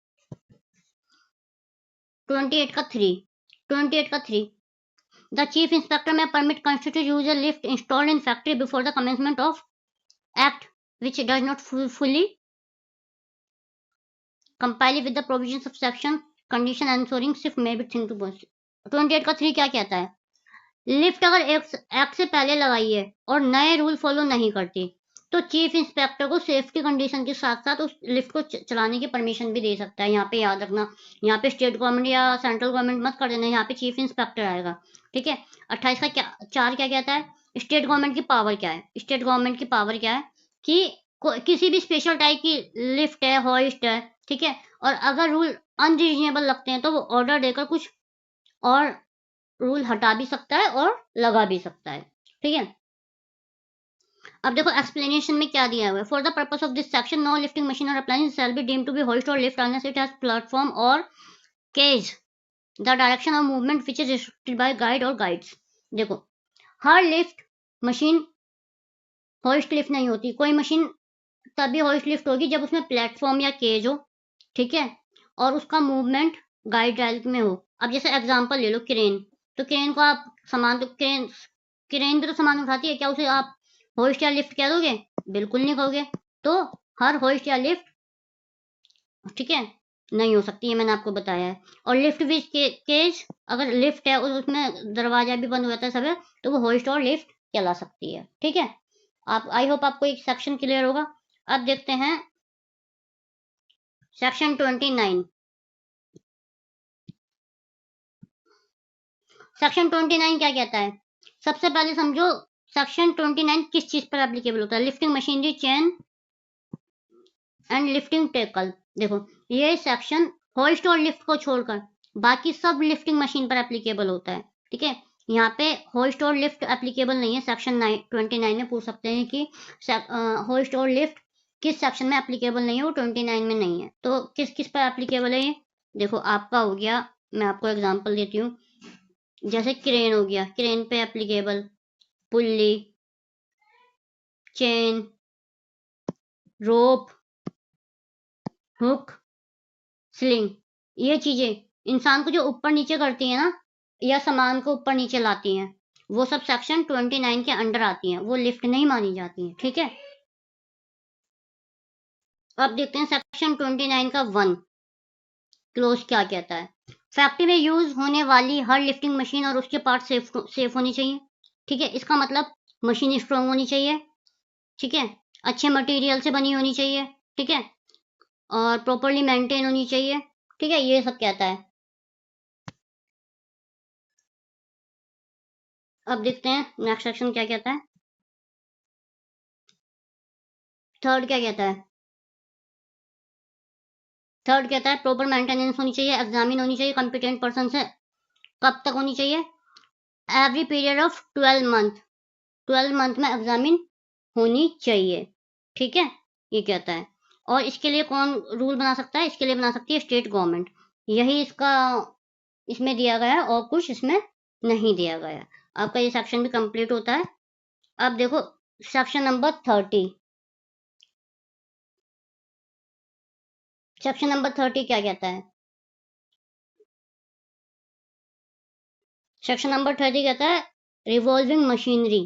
28 का 3। 28 का 3 द चीफ इंस्पेक्टर में permit constitute user lift installed in factory before the commencement of act which does not fully comply with the provisions of section condition ensuring shift may be thing to boss। 28 का 3 क्या कहता है? Lift अगर act से पहले लगाई है और नए रूल फॉलो नहीं करती तो चीफ इंस्पेक्टर को सेफ्टी कंडीशन के साथ साथ उस लिफ्ट को चलाने की परमिशन भी दे सकता है। यहाँ पे याद रखना, यहाँ पे स्टेट गवर्नमेंट या सेंट्रल गवर्नमेंट मत कर देना, यहाँ पे चीफ इंस्पेक्टर आएगा। ठीक है? 28 का 4 क्या कहता है? स्टेट गवर्नमेंट की पावर क्या है? स्टेट गवर्नमेंट की पावर क्या है कि किसी भी स्पेशल टाइप की लिफ्ट है, हॉइस्ट है, ठीक है, और अगर रूल अनरीजनेबल लगते हैं तो वो ऑर्डर देकर कुछ और रूल हटा भी सकता है और लगा भी सकता है। ठीक है? अब देखो एक्सप्लेनेशन में क्या दिया हुआ है। For the purpose of this section no lifting machine और appliance shall be deemed to be hoist और lift unless it has platform और cage the direction of movement which is restricted by guide और guides. देखो हर lift machine hoist lift नहीं होती। कोई machine तभी होइस्ट लिफ्ट होगी जब उसमें प्लेटफॉर्म या केज हो। ठीक है? और उसका मूवमेंट गाइड रेल में हो। अब जैसे एग्जांपल ले लो क्रेन, तो क्रेन को आप सामान तो क्रेन भी तो सामान उठाती है, क्या उसे आप होइस्ट या लिफ्ट कह दोगे? बिल्कुल नहीं कहोगे। तो हर होइस्ट या लिफ्ट, ठीक है, नहीं हो सकती है, मैंने आपको बताया है। और लिफ्ट विद केज, अगर लिफ्ट है और उसमें दरवाजा भी बंद हो जाता है सब है, तो वो होइस्ट और लिफ्ट कहला सकती है। ठीक है? आप आई होप आपको एक सेक्शन क्लियर होगा। अब देखते हैं सेक्शन 29। सेक्शन 29 क्या कहता है? सबसे पहले समझो सेक्शन 29 किस चीज पर एप्लीकेबल होता है? Lifting machinery, chain and lifting tackle. देखो ये सेक्शन होइस्ट और लिफ्ट को छोड़कर बाकी सब लिफ्टिंग मशीन पर एप्लीकेबल होता है। ठीक है? यहाँ पे होइस्ट और लिफ्ट एप्लीकेबल नहीं है। सेक्शन 29 में पूछ सकते हैं कि होइस्ट और लिफ्ट किस सेक्शन में एप्लीकेबल नहीं है, वो 29 में नहीं है। तो किस किस पर एप्लीकेबल है ये? देखो आपका हो गया, मैं आपको एग्जांपल देती हूँ। जैसे क्रेन हो गया, क्रेन पे एप्लीकेबल, पुल्ली, चेन, रोप, हुक, स्लिंग, ये चीजें इंसान को जो ऊपर नीचे करती है ना, या सामान को ऊपर नीचे लाती हैं, वो सब सेक्शन 29 के अंडर आती हैं, वो लिफ्ट नहीं मानी जाती हैं। ठीक है? अब देखते हैं सेक्शन 29 का 1 क्लोज क्या कहता है। फैक्ट्री में यूज होने वाली हर लिफ्टिंग मशीन और उसके पार्ट सेफ होनी चाहिए। ठीक है? इसका मतलब मशीन स्ट्रांग होनी चाहिए। ठीक है? अच्छे मटेरियल से बनी होनी चाहिए। ठीक है? और प्रॉपरली मेंटेन होनी चाहिए। ठीक है? ये सब कहता है। अब देखते हैं नेक्स्ट सेक्शन क्या कहता है। थर्ड क्या कहता है? थर्ड कहता है प्रॉपर मेंटेनेंस होनी चाहिए, एग्जामिन होनी चाहिए कॉम्पिटेंट पर्सन से। कब तक होनी चाहिए? Every period of 12 month. 12 month में एग्जामिन होनी चाहिए। ठीक है? ये कहता है। और इसके लिए कौन रूल बना सकता है? इसके लिए बना सकती है स्टेट गवर्नमेंट। यही इसका इसमें दिया गया है और कुछ इसमें नहीं दिया गया। आपका ये सेक्शन भी कंप्लीट होता है। अब देखो सेक्शन नंबर 30। सेक्शन नंबर 30 क्या कहता है? सेक्शन नंबर 30 कहता है रिवॉल्विंग मशीनरी।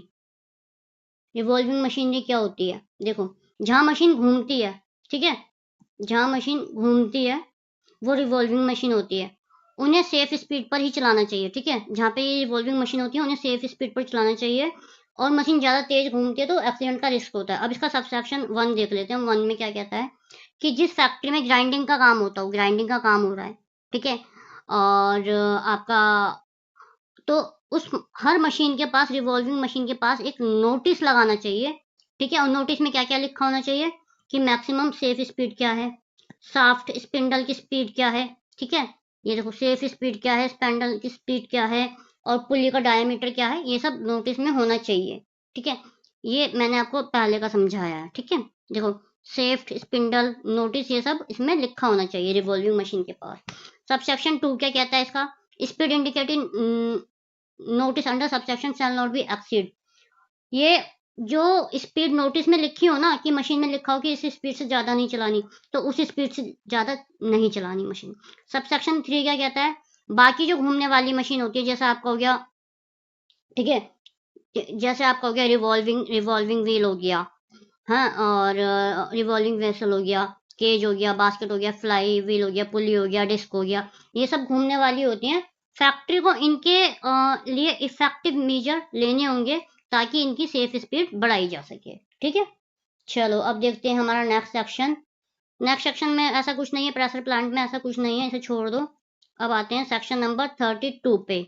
रिवॉल्विंग मशीनरी क्या होती है? देखो जहां मशीन घूमती है, ठीक है, जहां मशीन घूमती है वो रिवॉल्विंग मशीन होती है। उन्हें सेफ स्पीड पर ही चलाना चाहिए। ठीक है? जहाँ पे ये रिवॉल्विंग मशीन होती है उन्हें सेफ स्पीड पर चलाना चाहिए। और मशीन ज़्यादा तेज घूमती है तो एक्सीडेंट का रिस्क होता है। अब इसका सबसेक्शन 1 देख लेते हैं। 1 में क्या कहता है कि जिस फैक्ट्री में ग्राइंडिंग का काम होता हो, ग्राइंडिंग का काम हो रहा है, ठीक है, और आपका तो उस हर मशीन के पास, रिवॉल्विंग मशीन के पास एक नोटिस लगाना चाहिए, ठीक है। और नोटिस में क्या क्या लिखा होना चाहिए कि मैक्सिमम सेफ स्पीड क्या है, शाफ्ट स्पिंडल की स्पीड क्या है, ठीक है। ये देखो सेफ स्पीड क्या है, स्पिंडल की स्पीड क्या है, और पुली का डायमीटर क्या है, ये सब नोटिस में होना चाहिए, ठीक है। ये मैंने आपको पहले का समझाया है, ठीक है। देखो सेफ स्पिंडल नोटिस ये सब इसमें लिखा होना चाहिए रिवॉल्विंग मशीन के पास। सबसेक्शन 2 क्या कहता है इसका, speed indicating notice under subsection shall not be exceed. ये जो स्पीड नोटिस में लिखी हो ना, कि मशीन में लिखा हो कि इस स्पीड से ज्यादा नहीं चलानी, तो उस स्पीड से ज्यादा नहीं चलानी मशीन। सबसेक्शन 3 क्या कहता है, बाकी जो घूमने वाली मशीन होती है, जैसा आपका हो गया, ठीक है, जैसे आपका हो गया रिवॉल्विंग रिवॉल्विंग व्हील हो गया, हाँ, और रिवॉल्विंग वेसल हो गया, केज हो गया, बास्केट हो गया, फ्लाई व्हील हो गया, पुली हो गया, डिस्क हो गया, ये सब घूमने वाली होती हैं। फैक्ट्री को इनके लिए इफेक्टिव मेजर लेने होंगे ताकि इनकी सेफ स्पीड बढ़ाई जा सके, ठीक है। चलो अब देखते हैं हमारा नेक्स्ट सेक्शन। नेक्स्ट सेक्शन में ऐसा कुछ नहीं है, प्रेशर प्लांट में ऐसा कुछ नहीं है, इसे छोड़ दो। अब आते हैं सेक्शन नंबर 32 पे।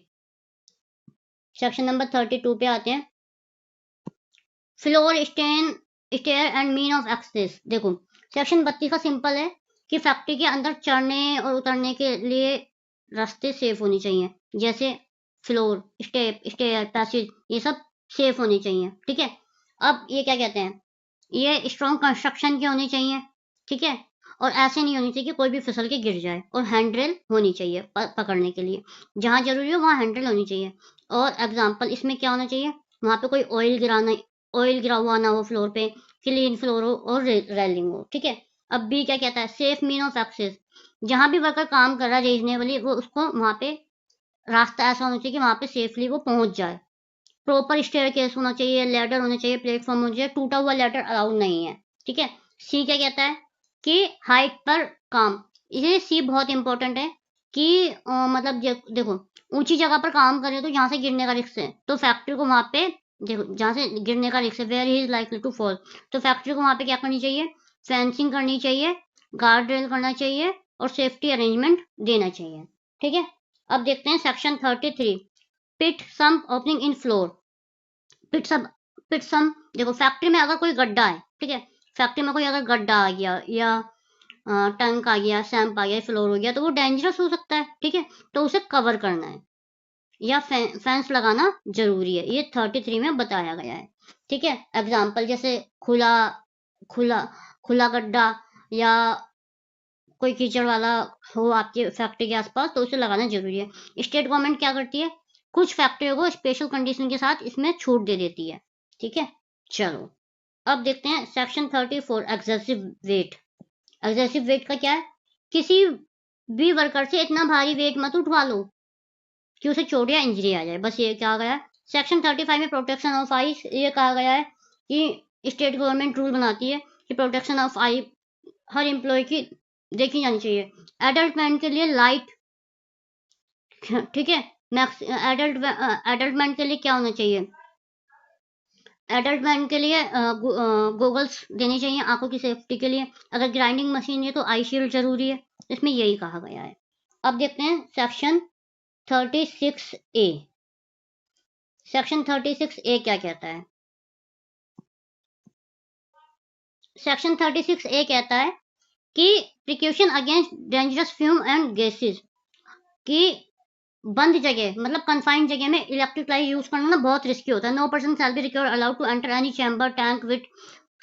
सेक्शन नंबर 32 पे आते हैं, floor stair and mean of access. देखो सेक्शन 32 का सिंपल है कि फैक्ट्री के अंदर चढ़ने और उतरने के लिए रास्ते सेफ होनी चाहिए, जैसे फ्लोर, स्टेयर, पैसेज, ये सब सेफ होनी चाहिए, ठीक है। अब ये क्या कहते हैं, ये स्ट्रॉन्ग कंस्ट्रक्शन की होनी चाहिए, ठीक है। और ऐसे नहीं होनी चाहिए कि कोई भी फिसल के गिर जाए, और हैंडरेल होनी चाहिए पकड़ने के लिए, जहां जरूरी हो वहां हैंडरेल होनी चाहिए। और एग्जाम्पल इसमें क्या होना चाहिए, वहां पे कोई ऑयल गिरा हुआ ना हो फ्लोर पे, क्लीन फ्लोर हो और रेलिंग हो, ठीक है। अब बी क्या कहता है, सेफ मीन ऑफ एक्सेस। जहां भी वर्कर काम कर रहा है रीजनेबली, वो उसको वहां पे रास्ता ऐसा होना चाहिए कि वहां पे सेफली वो पहुंच जाए। प्रॉपर स्टेयर केस होना चाहिए, लेडर होना चाहिए, प्लेटफॉर्म होना चाहिए, टूटा हुआ लेडर अलाउड नहीं है, ठीक है। सी क्या कहता है कि हाइट पर काम, ये सी बहुत इंपॉर्टेंट है कि मतलब देखो ऊंची जगह पर काम कर रहे हो तो यहाँ से गिरने का रिस्क है, तो फैक्ट्री को वहां पे, देखो जहाँ से गिरने का रिस्क है, where he is likely to fall, तो फैक्ट्री को वहां पे क्या करनी चाहिए, फेंसिंग करनी चाहिए, गार्ड रेल करना चाहिए, और सेफ्टी अरेंजमेंट देना चाहिए, ठीक है। अब देखते हैं section 33, pit sump opening in floor. Pit सब पिट सम, देखो फैक्ट्री में अगर कोई गड्ढा है, ठीक है, फैक्ट्री में कोई अगर गड्ढा आ गया, या टंक आ गया, सैंप आ गया, फ्लोर हो गया, तो वो डेंजरस हो सकता है, ठीक है। तो उसे कवर करना है, या फेंस लगाना जरूरी है, ये 33 में बताया गया है, ठीक है। एग्जाम्पल जैसे खुला खुला खुला गड्ढा, या कोई कीचड़ वाला हो आपके फैक्ट्री के आसपास, तो उसे लगाना जरूरी है। स्टेट गवर्नमेंट क्या करती है, कुछ फैक्ट्रियों को स्पेशल कंडीशन के साथ इसमें छूट दे देती है, ठीक है। चलो अब देखते हैं सेक्शन 34, एग्जेसिव वेट। एग्जेसिव वेट का क्या है, किसी भी वर्कर से इतना भारी वेट मत उठवा लो कि उसे चोट या इंजरी आ जाए, बस ये कहा गया है। सेक्शन 35 में प्रोटेक्शन ऑफ आई, ये कहा गया है कि स्टेट गवर्नमेंट रूल बनाती है कि प्रोटेक्शन ऑफ आई हर एम्प्लॉय की देखी जानी चाहिए। एडल्ट मैन के लिए लाइट, ठीक है, मैक्स एडल्ट मैन के लिए क्या होना चाहिए, एडल्ट मैन के लिए गोगल्स देने चाहिए आंखों की सेफ्टी के लिए। अगर ग्राइंडिंग मशीन है तो आई शील्ड जरूरी है, इसमें यही कहा गया है। अब देखते हैं सेक्शन 36A। सेक्शन 36A क्या कहता है, सेक्शन 36A कहता है कि precaution against dangerous fume and gases, कि बंद जगह मतलब कन्फाइंड जगह में इलेक्ट्रिक लाइट यूज करना ना बहुत रिस्की होता है। No person shall be required allowed to enter any chamber, tank with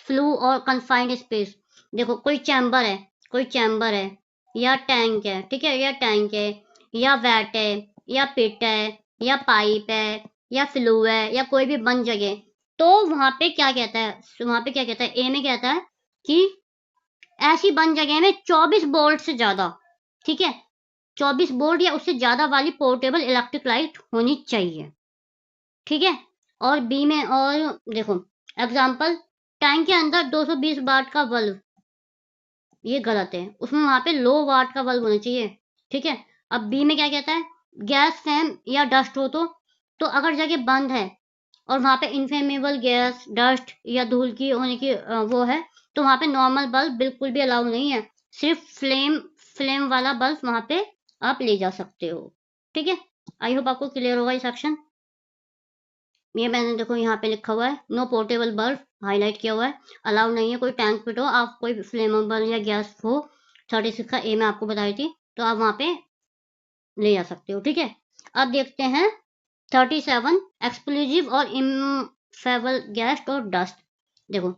flue और कन्फाइंड स्पेस। देखो कोई चैम्बर है, कोई चैम्बर है, या टैंक है, ठीक है, या टैंक है, या वैट है, या पिट है, या पाइप है, या फ्लू है, या कोई भी बंद जगह, तो वहां पे क्या कहता है, वहां पे क्या कहता है, ए में कहता है कि ऐसी बंद जगह में 24 वोल्ट से ज्यादा, ठीक है, 24 वोल्ट या उससे ज्यादा वाली पोर्टेबल इलेक्ट्रिक लाइट होनी चाहिए, ठीक है। और बी में, और देखो एग्जांपल, टैंक के अंदर 220 वाट का बल्ब, ये गलत है, उसमें वहां पे लो वाट का बल्ब होना चाहिए, ठीक है। अब बी में क्या कहता है, गैस फैम या डस्ट हो तो अगर जगह बंद है और वहां पे इनफ्लेमेबल गैस, डस्ट या धूल की होने की वो है, तो वहां पे नॉर्मल बल्ब बिल्कुल भी अलाउ नहीं है, सिर्फ फ्लेम फ्लेम वाला बल्ब वहां पे आप ले जा सकते हो, ठीक है। आई होप आपको क्लियर होगा ये सेक्शन। ये मैंने देखो यहाँ पे लिखा हुआ है नो पोर्टेबल बल्ब, हाईलाइट किया हुआ है, अलाउड नहीं है कोई टैंक पिट हो, आप कोई फ्लेमेबल या गैस हो 36 का ए मैं आपको बताई थी, तो आप वहाँ पे ले जा सकते हो, ठीक है। अब देखते हैं 37 एक्सप्लोजिव और इनफेबल गैस और डस्ट। देखो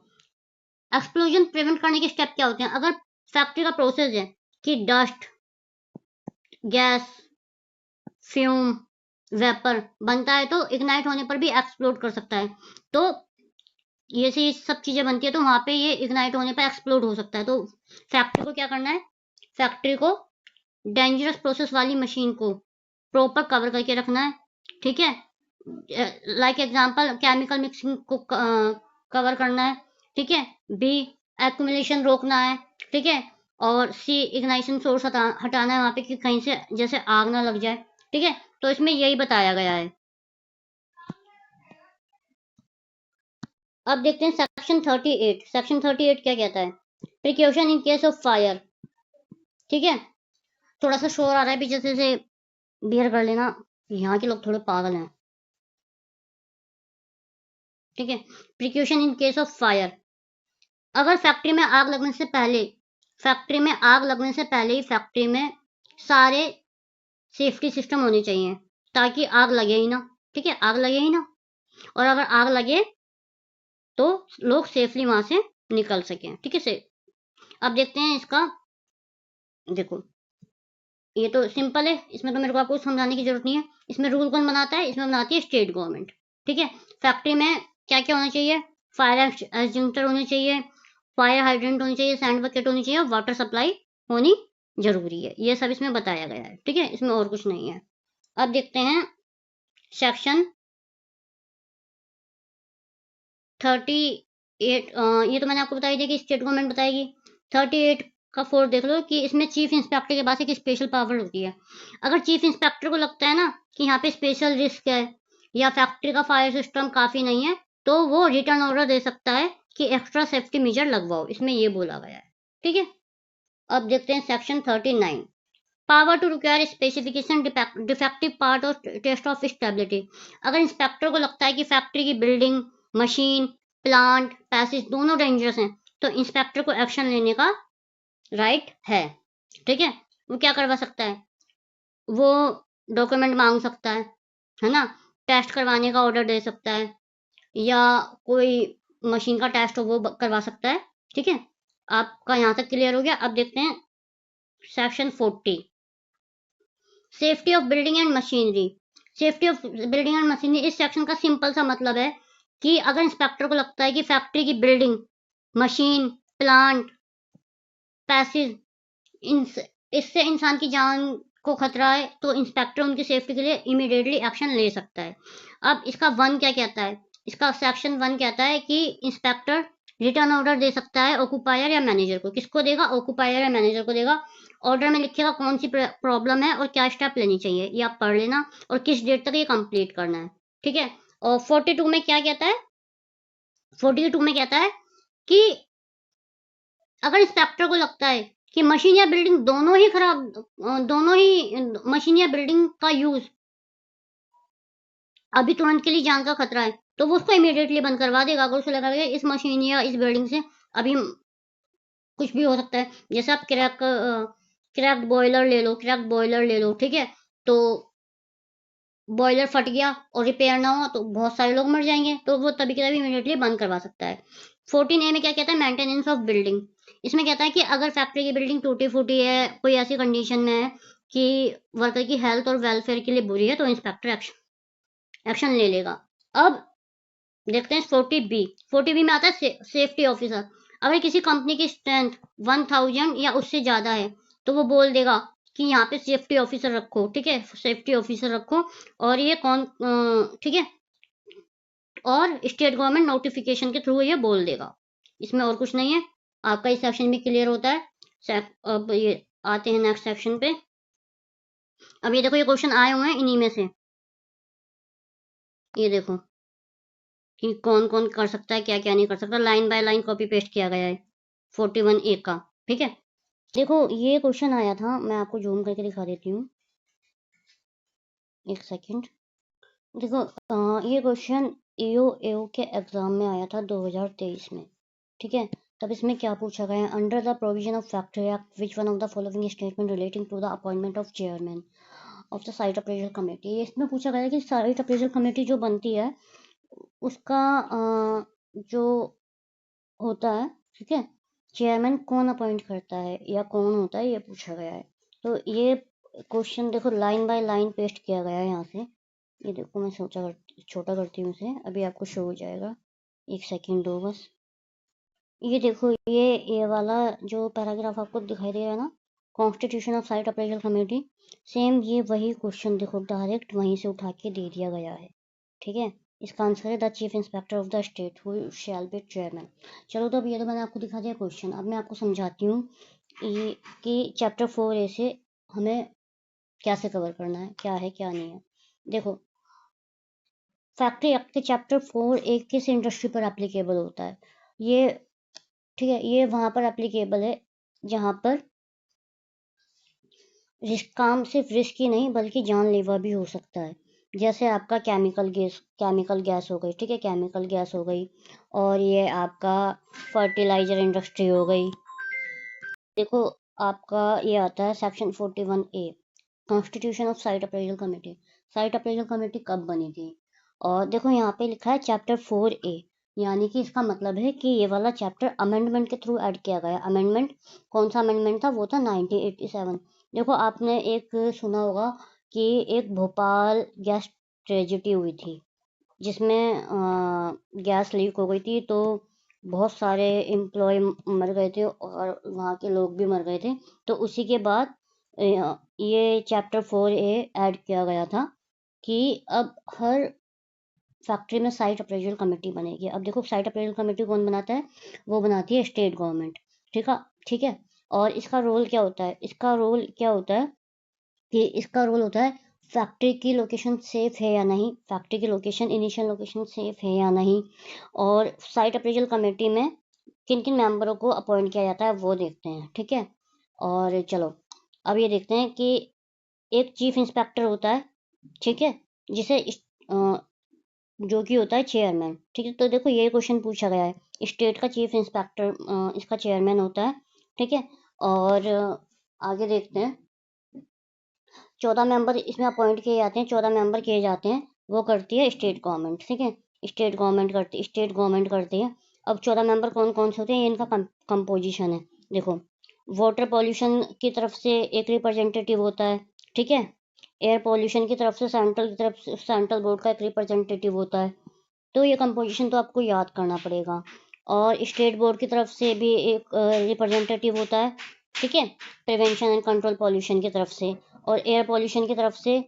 एक्सप्लोजन प्रिवेंट करने के स्टेप क्या होते हैं। अगर फैक्ट्री का प्रोसेस है कि डस्ट, गैस, फ्यूम, वेपर बनता है, तो इग्नाइट होने पर भी एक्सप्लोड कर सकता है। तो ये से सब चीजें बनती है, तो वहां पे ये इग्नाइट होने पर एक्सप्लोड हो सकता है। तो फैक्ट्री को क्या करना है, फैक्ट्री को डेंजरस प्रोसेस वाली मशीन को प्रॉपर कवर करके रखना है, ठीक है। लाइक एग्जांपल केमिकल मिक्सिंग को कवर करना है, ठीक है। बी एक्यूमुलेशन रोकना है, ठीक है। और सी इग्नाइशन सोर्स हटाना है वहां पे कि कहीं से जैसे आग ना लग जाए, ठीक है। तो इसमें यही बताया गया है। अब देखते हैं सेक्शन 38। सेक्शन 38 क्या कहता है, precaution in case of fire, ठीक है। थोड़ा सा शोर आ रहा है पीछे से बियर कर लेना, यहाँ के लोग थोड़े पागल हैं, ठीक है। Precaution in case of fire, अगर फैक्ट्री में आग लगने से पहले, फैक्ट्री में आग लगने से पहले ही फैक्ट्री में सारे सेफ्टी सिस्टम होने चाहिए, ताकि आग लगे ही ना, ठीक है, आग लगे ही ना। और अगर आग लगे तो लोग सेफली वहां से निकल सकें, ठीक है से। अब देखते हैं इसका, देखो ये तो सिंपल है, इसमें तो मेरे को आपको समझाने की जरूरत नहीं है। इसमें रूल कौन बनाता है, इसमें बनाती है स्टेट गवर्नमेंट, ठीक है। फैक्ट्री में क्या क्या होना चाहिए, फायर एक्सटिंग्विशर होने चाहिए, फायर हाइड्रेंट होनी चाहिए, सैंड बकेट होनी चाहिए, वाटर सप्लाई होनी जरूरी है। ये सब इसमें बताया गया है, ठीक है, इसमें और कुछ नहीं है। अब देखते हैं सेक्शन 38। ये तो मैंने आपको बताई थी कि स्टेट गवर्नमेंट बताएगी। 38 का 4 देख लो कि इसमें चीफ इंस्पेक्टर के पास एक स्पेशल पावर होती है। अगर चीफ इंस्पेक्टर को लगता है ना कि यहाँ पे स्पेशल रिस्क है या फैक्ट्री का फायर सिस्टम काफी नहीं है, तो वो रिटर्न ऑर्डर दे सकता है कि एक्स्ट्रा सेफ्टी मेजर लगवाओ, इसमें ये बोला गया है, ठीक है। अब देखते हैं section 39, power to require specification defective part और टेस्ट ऑफ स्टेबिलिटी। अगर इंस्पेक्टर को लगता है कि फैक्ट्री की बिल्डिंग, मशीन, प्लांट, पैसेज दोनों डेंजरस हैं, तो इंस्पेक्टर को एक्शन लेने का राइट है, ठीक है। वो क्या करवा सकता है, वो डॉक्यूमेंट मांग सकता है ना, टेस्ट करवाने का ऑर्डर दे सकता है, या कोई मशीन का टेस्ट हो वो करवा सकता है, ठीक है। आपका यहाँ तक क्लियर हो गया। अब देखते हैं section 40, safety of building and machinery. Safety of building and machinery, इस सेक्शन का सिंपल सा मतलब है कि अगर इंस्पेक्टर को लगता है कि फैक्ट्री की बिल्डिंग, मशीन, प्लांट, पैसेज, इससे इंसान की जान को खतरा है, तो इंस्पेक्टर उनकी सेफ्टी के लिए इमीडिएटली एक्शन ले सकता है। अब इसका 1 क्या कहता है, इसका सेक्शन 1 कहता है कि इंस्पेक्टर रिटर्न ऑर्डर दे सकता है ऑक्यूपायर या मैनेजर को। किसको देगा, ऑक्यूपायर या मैनेजर को देगा। ऑर्डर में लिखेगा कौन सी प्रॉब्लम है और क्या स्टेप लेनी चाहिए, ये आप पढ़ लेना, और किस डेट तक ये कंप्लीट करना है, ठीक है। और 42 में क्या कहता है, 42 में कहता है कि अगर इंस्पेक्टर को लगता है कि मशीन या बिल्डिंग दोनों ही खराब, दोनों ही मशीन या बिल्डिंग का यूज अभी तुरंत के लिए जान का खतरा है, तो वो उसको इमीडिएटली बंद करवा देगा। अगर उसे लगा इस मशीन या इस बिल्डिंग से अभी कुछ भी हो सकता है, जैसे आप क्रैक्ड बॉयलर ले लो, क्रैक्ड बॉयलर ले लो, ठीक है। तो बॉयलर फट गया और रिपेयर ना हुआ तो बहुत सारे लोग मर जाएंगे, तो वो तभी के तभी इमीडिएटली बंद करवा सकता है। 14A में क्या कहता है, मेंटेनेंस ऑफ बिल्डिंग। इसमें कहता है कि अगर फैक्ट्री की बिल्डिंग टूटी फूटी है, कोई ऐसी कंडीशन में है कि वर्कर की हेल्थ और वेलफेयर के लिए बुरी है, तो इंस्पेक्टर एक्शन ले लेगा। अब देखते हैं 40B। 40B में आता है सेफ्टी ऑफिसर। अगर किसी कंपनी की स्ट्रेंथ 1000 या उससे ज्यादा है, तो वो बोल देगा कि यहाँ पे सेफ्टी ऑफिसर रखो, ठीक है, सेफ्टी ऑफिसर रखो। और ये कौन, ठीक है, और स्टेट गवर्नमेंट नोटिफिकेशन के थ्रू ये बोल देगा। इसमें और कुछ नहीं है। आपका ये सेक्शन भी क्लियर होता है। अब ये आते हैं नेक्स्ट सेक्शन पे। अब ये देखो, ये क्वेश्चन आए हुए हैं इन्हीं में से, ये देखो कि कौन कौन कर सकता है, क्या क्या नहीं कर सकता। Line by line copy paste किया गया है 41A का, ठीक है। देखो ये क्वेश्चन आया था, मैं आपको जूम करके दिखा देती हूँ। एक सेकंड। देखो ये क्वेश्चन एओ के एग्जाम में आया था 2023 में, ठीक है। तब इसमें क्या पूछा गया है, under the provision of factory act which one of the following statement relating to the appointment of chairman of the site appraisal committee. इसमें पूछा गया है कि साइट अप्रेजल कमेटी जो बनती है उसका जो होता है, ठीक है, चेयरमैन कौन अपॉइंट करता है या कौन होता है, ये पूछा गया है। तो ये क्वेश्चन देखो लाइन बाय लाइन पेस्ट किया गया है यहाँ से। ये देखो मैं छोटा करती हूँ इसे, अभी आपको शो हो जाएगा, एक सेकंड दो बस। ये देखो ये वाला जो पैराग्राफ आपको दिखाई दे रहा है ना, constitution of site appraisal committee, same ये वही क्वेश्चन देखो डायरेक्ट वहीं से उठा के दे दिया गया है, ठीक है। इसका आंसर है the chief inspector of the state who shall be chairman. चलो तो अब ये तो मैंने आपको दिखा दिया क्वेश्चन, अब मैं आपको समझाती हूँ ये कि चैप्टर 4A से हमें कैसे कवर करना है, क्या है क्या नहीं है। देखो फैक्ट्री एक्ट के चैप्टर 4A किस इंडस्ट्री पर एप्लीकेबल होता है, ये ठीक है, ये वहां पर एप्लीकेबल है जहां पर काम सिर्फ रिस्क ही नहीं बल्कि जानलेवा भी हो सकता है। जैसे आपका केमिकल गैस हो गई, ठीक है, केमिकल गैस हो गई, और ये आपका फर्टिलाइजर इंडस्ट्री हो गई। देखो आपका ये आता है section 41A constitution of site appraisal committee. Site appraisal committee कब बनी थी, और देखो यहाँ पे लिखा है चैप्टर 4A, यानी कि इसका मतलब है कि ये वाला चैप्टर अमेंडमेंट के थ्रू ऐड किया गया। अमेंडमेंट कौन सा अमेंडमेंट था, वो था 1987। देखो आपने एक सुना होगा कि एक भोपाल गैस ट्रेजिडी हुई थी जिसमें गैस लीक हो गई थी, तो बहुत सारे एम्प्लॉय मर गए थे और वहाँ के लोग भी मर गए थे। तो उसी के बाद ये चैप्टर 4A ऐड किया गया था कि अब हर फैक्ट्री में साइट अप्रेजल कमेटी बनेगी। अब देखो साइट अप्रेजल कमेटी कौन बनाता है, वो बनाती है स्टेट गवर्नमेंट, ठीक है, ठीक है। और इसका रोल क्या होता है, इसका रोल क्या होता है कि इसका रोल होता है फैक्ट्री की लोकेशन सेफ है या नहीं, फैक्ट्री की लोकेशन इनिशियल लोकेशन सेफ है या नहीं, और साइट अप्रेजल कमेटी में किन किन मेंबरों को अपॉइंट किया जाता है वो देखते हैं, ठीक है। और चलो अब ये देखते हैं कि एक चीफ इंस्पेक्टर होता है, ठीक है, जिसे जो कि होता है चेयरमैन, ठीक है। तो देखो ये क्वेश्चन पूछा गया है, स्टेट का चीफ इंस्पेक्टर इसका चेयरमैन होता है, ठीक है। और आगे देखते हैं, 14 मेंबर इसमें अपॉइंट किए जाते हैं, 14 मेंबर किए जाते हैं, वो करती है स्टेट गवर्नमेंट, ठीक है। स्टेट गवर्नमेंट करती है। अब 14 मेंबर कौन कौन से होते हैं, ये इनका कंपोजिशन है। देखो वाटर पॉल्यूशन की तरफ से एक रिप्रेजेंटेटिव होता है, ठीक है। एयर पॉल्यूशन की तरफ से सेंट्रल बोर्ड का एक रिप्रेजेंटेटिव होता है। तो ये कंपोजिशन तो आपको याद करना पड़ेगा। और स्टेट बोर्ड की तरफ से भी एक रिप्रेजेंटेटिव होता है, ठीक है, प्रिवेंशन एंड कंट्रोल पॉल्यूशन की तरफ से। और एयर पॉल्यूशन की तरफ से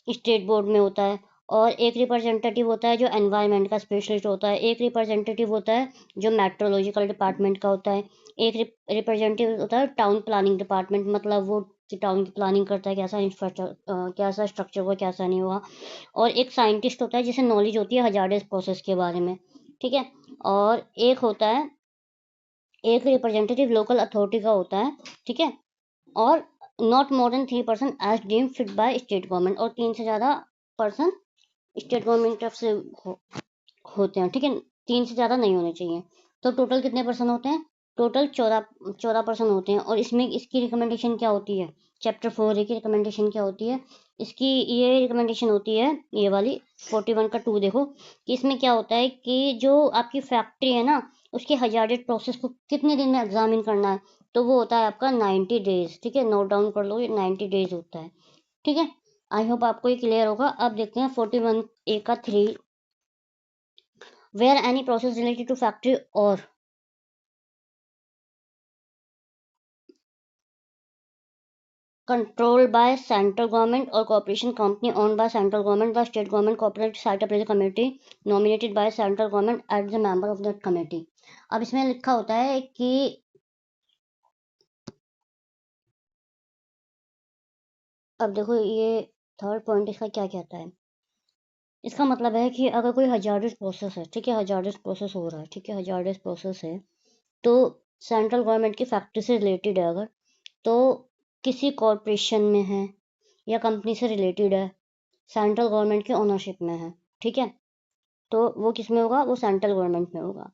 स्टेट बोर्ड में होता है। और एक रिप्रेजेंटेटिव होता है जो एनवायरनमेंट का स्पेशलिस्ट होता है, एक रिप्रेजेंटेटिव होता है जो मेट्रोलॉजिकल डिपार्टमेंट का होता है, एक रिप्रेजेंटेटिव होता है टाउन प्लानिंग डिपार्टमेंट, मतलब वो टाउन की प्लानिंग करता है, कैसा इंफ्रास्ट्रक्चर कैसा स्ट्रक्चर होगा कैसा नहीं होगा। और एक साइंटिस्ट होता है जिसे नॉलेज होती है हजार्डस प्रोसेस के बारे में, ठीक है। और एक रिप्रेजेंटेटिव लोकल अथॉरिटी का होता है, ठीक है। और not more than 3% as deem fit by state government, और 3 से ज़्यादा पर्सन स्टेट गवर्नमेंट की तरफ से होते हैं, ठीक है, 3 से ज़्यादा नहीं होने चाहिए। तो टोटल कितने पर्सन होते हैं, टोटल 14 पर्सन होते हैं। और इसमें इसकी रिकमेंडेशन क्या होती है, चैप्टर 4A की रिकमेंडेशन क्या होती है, इसकी ये रिकमेंडेशन होती है, ये वाली 41 का 2 देखो कि इसमें क्या होता है कि जो आपकी फैक्ट्री है ना उसके हजार्डेड प्रोसेस को कितने दिन में एग्जामिन करना है, तो वो होता है आपका 90 डेज, ठीक है, नोट डाउन कर लो, ये 90 डेज होता है, ठीक है। आई होप आपको ये क्लियर होगा। अब देखते हैं 41A का 3, where any process related to factory और controlled by central government or corporation company owned by central government, the state government corporate site appraisal committee nominated by central government as the member of that committee। अब इसमें लिखा होता है कि अब देखो ये थर्ड पॉइंट इसका क्या कहता है, इसका मतलब है कि अगर कोई हजार्डस प्रोसेस है, ठीक है, हजार्डस प्रोसेस हो रहा है, ठीक है, हजार्डस प्रोसेस है, तो सेंट्रल गवर्नमेंट की फैक्ट्री से रिलेटेड है अगर, तो किसी कॉरपोरेशन में है या कंपनी से रिलेटेड है, सेंट्रल गवर्नमेंट के ओनरशिप में है, ठीक है, तो वो किस में होगा, वो सेंट्रल गवर्नमेंट में होगा।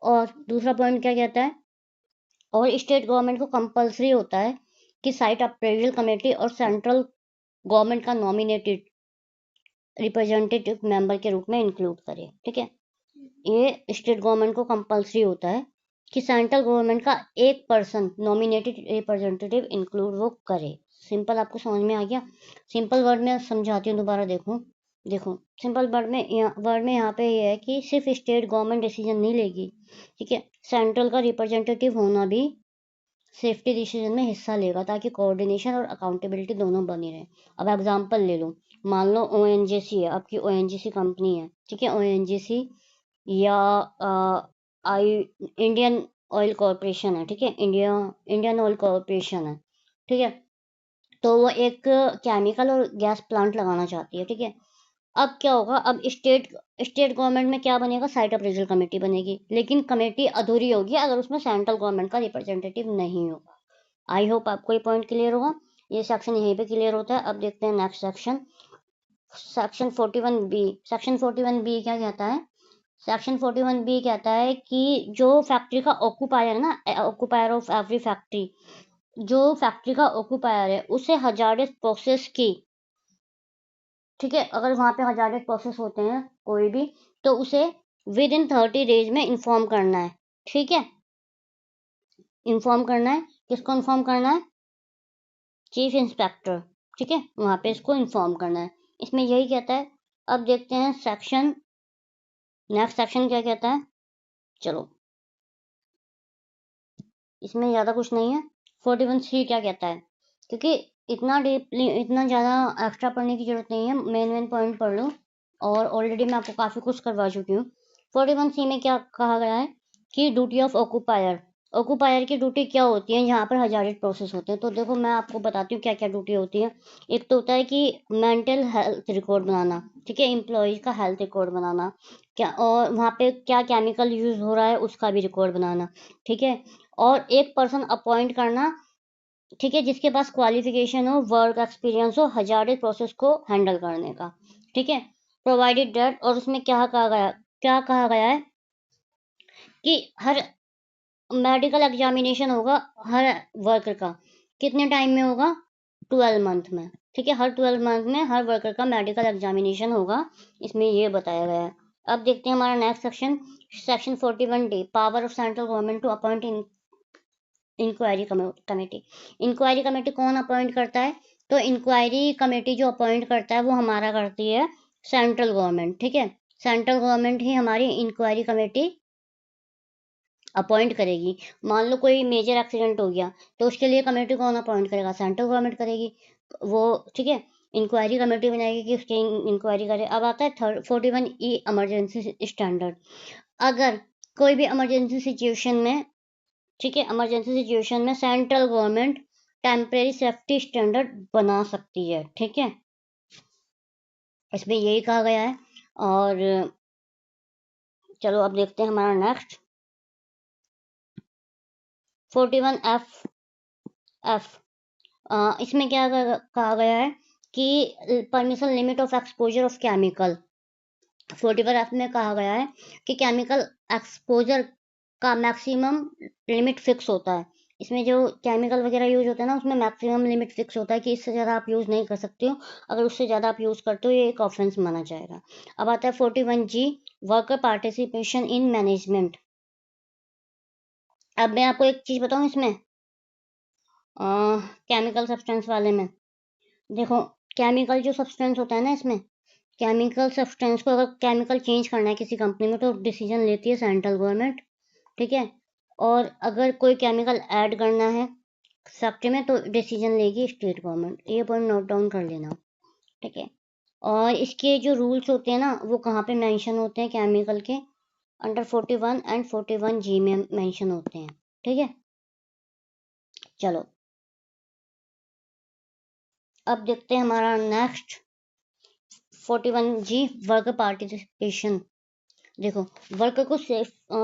और दूसरा पॉइंट क्या कहता है, और स्टेट गवर्नमेंट को कंपलसरी होता है कि साइट अप्रेजल कमेटी और सेंट्रल गवर्नमेंट का नॉमिनेटेड रिप्रेजेंटेटिव मेंबर के रूप में इंक्लूड करे, ठीक है। ये स्टेट गवर्नमेंट को कंपलसरी होता है कि सेंट्रल गवर्नमेंट का एक पर्सन नॉमिनेटेड रिप्रेजेंटेटिव इंक्लूड वो करे। सिंपल आपको समझ में आ गया। सिंपल वर्ड में समझाती हूँ, दोबारा देखो सिंपल वर्ड में यहाँ पे ये है कि सिर्फ स्टेट गवर्नमेंट डिसीजन नहीं लेगी, ठीक है, सेंट्रल का रिप्रेजेंटेटिव होना भी सेफ्टी डिसीजन में हिस्सा लेगा, ताकि कोऑर्डिनेशन और अकाउंटेबिलिटी दोनों बनी रहे। अब एग्जांपल ले लो, मान लो ओएनजीसी है, आपकी ओएनजीसी कंपनी है, ठीक है, ओएनजीसी या आई इंडियन ऑयल कॉरपोरेशन है, ठीक है, इंडियन ऑयल कॉरपोरेशन है, ठीक है, तो वो एक केमिकल और गैस प्लांट लगाना चाहती है, ठीक है। अब क्या होगा, अब स्टेट गवर्नमेंट में क्या बनेगा, साइट अप्रेजल कमेटी बनेगी, लेकिन कमेटी अधूरी होगी अगर उसमें सेंट्रल गवर्नमेंट का रिप्रेजेंटेटिव नहीं होगा। आई होप आपको ये पॉइंट क्लियर होगा। ये सेक्शन यहीं पे क्लियर होता है। अब देखते हैं next section, section 41B। Section 41B क्या कहता है, सेक्शन 41B कहता है कि जो फैक्ट्री का ऑक्यूपायर है ना, ऑक्यूपायर ऑफ एवरी फैक्ट्री, जो फैक्ट्री का ऑक्यूपायर है उसे हजार्डस प्रोसेस की, ठीक है, अगर वहां पे हजार्डस प्रोसेस होते हैं कोई भी, तो उसे विद इन 30 डेज में इन्फॉर्म करना है, ठीक है, इन्फॉर्म करना है, किसको इन्फॉर्म करना है, चीफ इंस्पेक्टर, ठीक है, वहां पे इसको इन्फॉर्म करना है। इसमें यही कहता है। अब देखते हैं सेक्शन, नेक्स्ट सेक्शन क्या कहता है, चलो इसमें ज्यादा कुछ नहीं है। 41C क्या कहता है, क्योंकि इतना डीपली इतना ज्यादा एक्स्ट्रा पढ़ने की जरूरत नहीं है, मेन पॉइंट पढ़ लो, और ऑलरेडी मैं आपको काफी कुछ करवा चुकी हूँ। 41C में क्या कहा गया है कि ड्यूटी ऑफ ऑक्यूपायर, ऑक्यूपायर की ड्यूटी क्या होती है जहाँ पर हजार्डेड प्रोसेस होते हैं, तो देखो मैं आपको बताती हूँ क्या क्या ड्यूटी होती है। एक तो होता है कि मेंटल हेल्थ रिकॉर्ड बनाना, ठीक है, एम्प्लॉयज का हेल्थ रिकॉर्ड बनाना, क्या और वहाँ पे क्या केमिकल यूज हो रहा है उसका भी रिकॉर्ड बनाना, ठीक है, और एक पर्सन अपॉइंट करना, ठीक है, जिसके पास क्वालिफिकेशन हो, वर्क एक्सपीरियंस हो हजार्डेड प्रोसेस को हैंडल करने का, ठीक है, प्रोवाइडेड डेट, और उसमें क्या कहा गया है कि हर मेडिकल एग्जामिनेशन होगा हर वर्कर का, कितने टाइम में होगा, 12 मंथ में, ठीक है, हर 12 मंथ में हर वर्कर का मेडिकल एग्जामिनेशन होगा, इसमें ये बताया गया है। अब देखते हैं हमारा next section, section 41D, power of central government to appoint inquiry committee. Inquiry committee कौन अपॉइंट करता है, तो इंक्वायरी कमेटी जो अपॉइंट करता है वो हमारा करती है सेंट्रल गवर्नमेंट, ठीक है, सेंट्रल गवर्नमेंट ही हमारी इंक्वायरी कमेटी अपॉइंट करेगी। मान लो कोई मेजर एक्सीडेंट हो गया, तो उसके लिए कमेटी कौन अपॉइंट करेगा, सेंट्रल गवर्नमेंट करेगी वो, ठीक है, इंक्वायरी कमेटी बनाएगी कि उसकी इंक्वायरी करे। अब आता है 41E, इमरजेंसी स्टैंडर्ड। अगर कोई भी इमरजेंसी सिचुएशन में, ठीक है, इमरजेंसी सिचुएशन में central government temporary safety standard बना सकती है, ठीक है, इसमें यही कहा गया है। और चलो अब देखते हैं हमारा नेक्स्ट 41F। इसमें क्या कहा गया है कि permission limit of exposure of chemical. 41F में कहा गया है कि केमिकल एक्सपोजर का मैक्सिमम लिमिट फिक्स होता है। इसमें जो केमिकल वगैरह यूज होता है ना, उसमें मैक्सिमम लिमिट फिक्स होता है कि इससे ज़्यादा आप यूज़ नहीं कर सकते हो। अगर उससे ज़्यादा आप यूज़ करते हो ये एक ऑफेंस माना जाएगा। अब आता है 41G, worker participation in management. अब मैं आपको एक चीज़ बताऊँ इसमें, केमिकल सब्सटेंस वाले में, देखो केमिकल जो सब्सटेंस होता है ना, इसमें केमिकल सब्सटेंस को अगर केमिकल चेंज करना है किसी कंपनी में तो डिसीजन लेती है सेंट्रल गवर्नमेंट, ठीक है, और अगर कोई केमिकल ऐड करना है फैक्ट्री में तो डिसीजन लेगी स्टेट गवर्नमेंट। ये पॉइंट नोट डाउन कर लेना, ठीक है। और इसके जो रूल्स होते हैं ना वो कहाँ पे मेंशन होते हैं, केमिकल के अंडर 41 एंड 41G में मेंशन होते हैं, ठीक है। चलो अब देखते हैं हमारा नेक्स्ट 41G, वर्कर पार्टिसिपेशन। देखो वर्कर को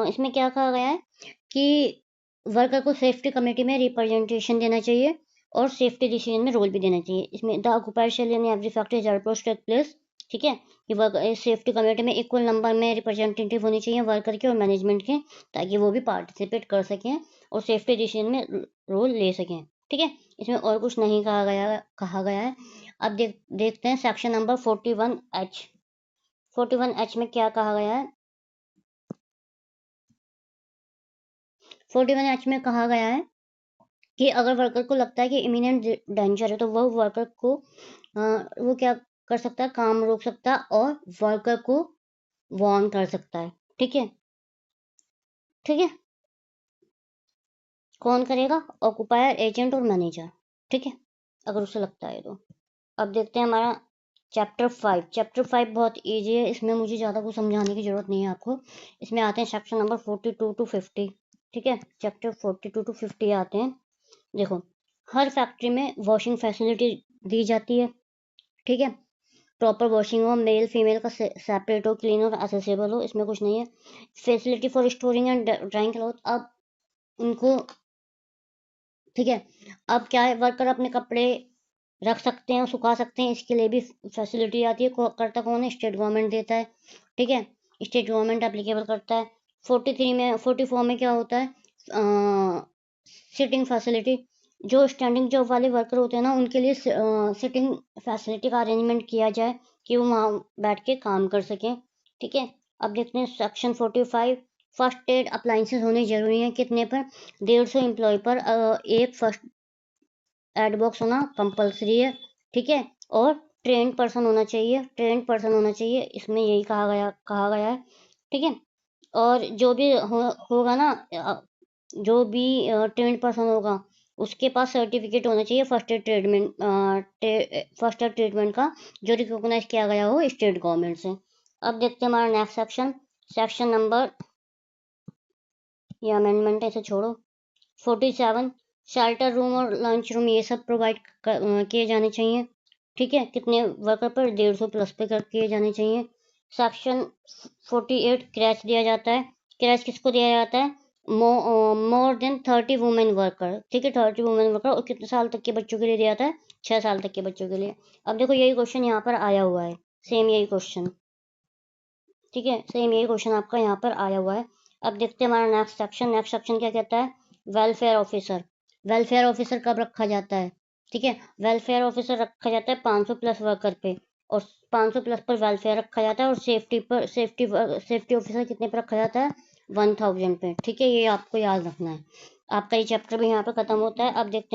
इसमें क्या कहा गया है कि वर्कर को सेफ्टी कमेटी में रिप्रेजेंटेशन देना चाहिए और सेफ्टी डिसीजन में रोल भी देना चाहिए। इसमें the occupier shall in every factory is approach take place, ठीक है। कि वर्क सेफ्टी कमेटी में इक्वल नंबर में रिप्रेजेंटेटिव होनी चाहिए वर्कर के और मैनेजमेंट के, ताकि वो भी पार्टिसिपेट कर सकें और सेफ्टी डिसीजन में रोल ले सकें, ठीक है। इसमें और कुछ नहीं कहा गया है। अब देखते हैं सेक्शन नंबर 41H। 41H में क्या कहा गया है? 41H में कहा गया है कि अगर वर्कर को लगता है कि इमिनेंट डेंजर है, तो वह वर्कर को वो क्या कर सकता है, काम रोक सकता है और वर्कर को वार्न कर सकता है, ठीक है। ठीक है, कौन करेगा? ऑक्युपायर, एजेंट और मैनेजर, ठीक है, अगर उसे लगता है तो। अब देखते हैं हमारा चैप्टर 5। चैप्टर 5 बहुत इजी है, इसमें मुझे ज़्यादा कुछ समझाने की जरूरत नहीं है आपको। इसमें आते हैं सेक्शन नंबर 42 टू 50, ठीक है। चैप्टर 42 टू 50 आते हैं। देखो, हर फैक्ट्री में वॉशिंग फैसिलिटी दी जाती है, ठीक है। प्रॉपर वॉशिंग हो, मेल फीमेल का सेपरेट हो, क्लीन और एसेसिबल हो, इसमें कुछ नहीं है। Facility for storing and drawing cloth, अब उनको, ठीक है, अब क्या है, वर्कर अपने कपड़े रख सकते हैं और सुखा सकते हैं, इसके लिए भी फैसिलिटी आती है। करता कौन है? स्टेट गवर्नमेंट देता है, ठीक है। स्टेट गवर्नमेंट एप्लीकेबल करता है। 44 में क्या होता है? सिटिंग फैसिलिटी, जो स्टैंडिंग जॉब वाले वर्कर होते हैं ना, उनके लिए सिटिंग फैसिलिटी का अरेंजमेंट किया जाए कि वो वहाँ बैठ के काम कर सकें, ठीक है। अब देखते हैं सेक्शन 45। फर्स्ट एड अप्लाइंसेस होने जरूरी हैं, कितने पर? 150 एम्प्लॉय पर एक फर्स्ट एड बॉक्स होना कंपलसरी है, ठीक है। और ट्रेन पर्सन होना चाहिए, इसमें यही कहा गया है, ठीक है। और जो भी होगा ना, जो भी ट्रेंड पर्सन होगा, उसके पास सर्टिफिकेट होना चाहिए फर्स्ट एड ट्रीटमेंट का, जो रिकॉग्नाइज किया गया हो स्टेट गवर्नमेंट से। अब देखते हैं हमारा नेक्स्ट सेक्शन, सेक्शन नंबर, ये अमेंडमेंट है, इसे छोड़ो। 47, शेल्टर रूम और लंच रूम ये सब प्रोवाइड किए जाने चाहिए, ठीक है। कितने वर्कर पर? 150 प्लस पे किए जाने चाहिए। सेक्शन 48, क्रैच दिया जाता है। क्रैच किसको दिया जाता है? मोर देन 30 वुमेन वर्कर, ठीक है, 30 वुमेन वर्कर। और कितने साल तक के बच्चों के लिए दिया जाता है? 6 साल तक के बच्चों के लिए। अब देखो, यही क्वेश्चन यहाँ पर आया हुआ है, सेम यही क्वेश्चन, ठीक है, सेम यही क्वेश्चन आपका यहाँ पर आया हुआ है। अब देखते हैं हमारा नेक्स्ट सेक्शन। नेक्स्ट सेक्शन क्या कहता है? Welfare officer. वेलफेयर ऑफिसर कब रखा जाता है? ठीक है, वेलफेयर ऑफिसर रखा जाता है 500 प्लस वर्कर पे, और 500 प्लस पर वेलफेयर रखा जाता है। और सेफ्टी ऑफिसर कितने पर रखा जाता है? 1000 पे, ठीक है। ये आपको याद रखना है। आपका ये चैप्टर भी यहाँ पे खत्म होता है। अब देखते हैं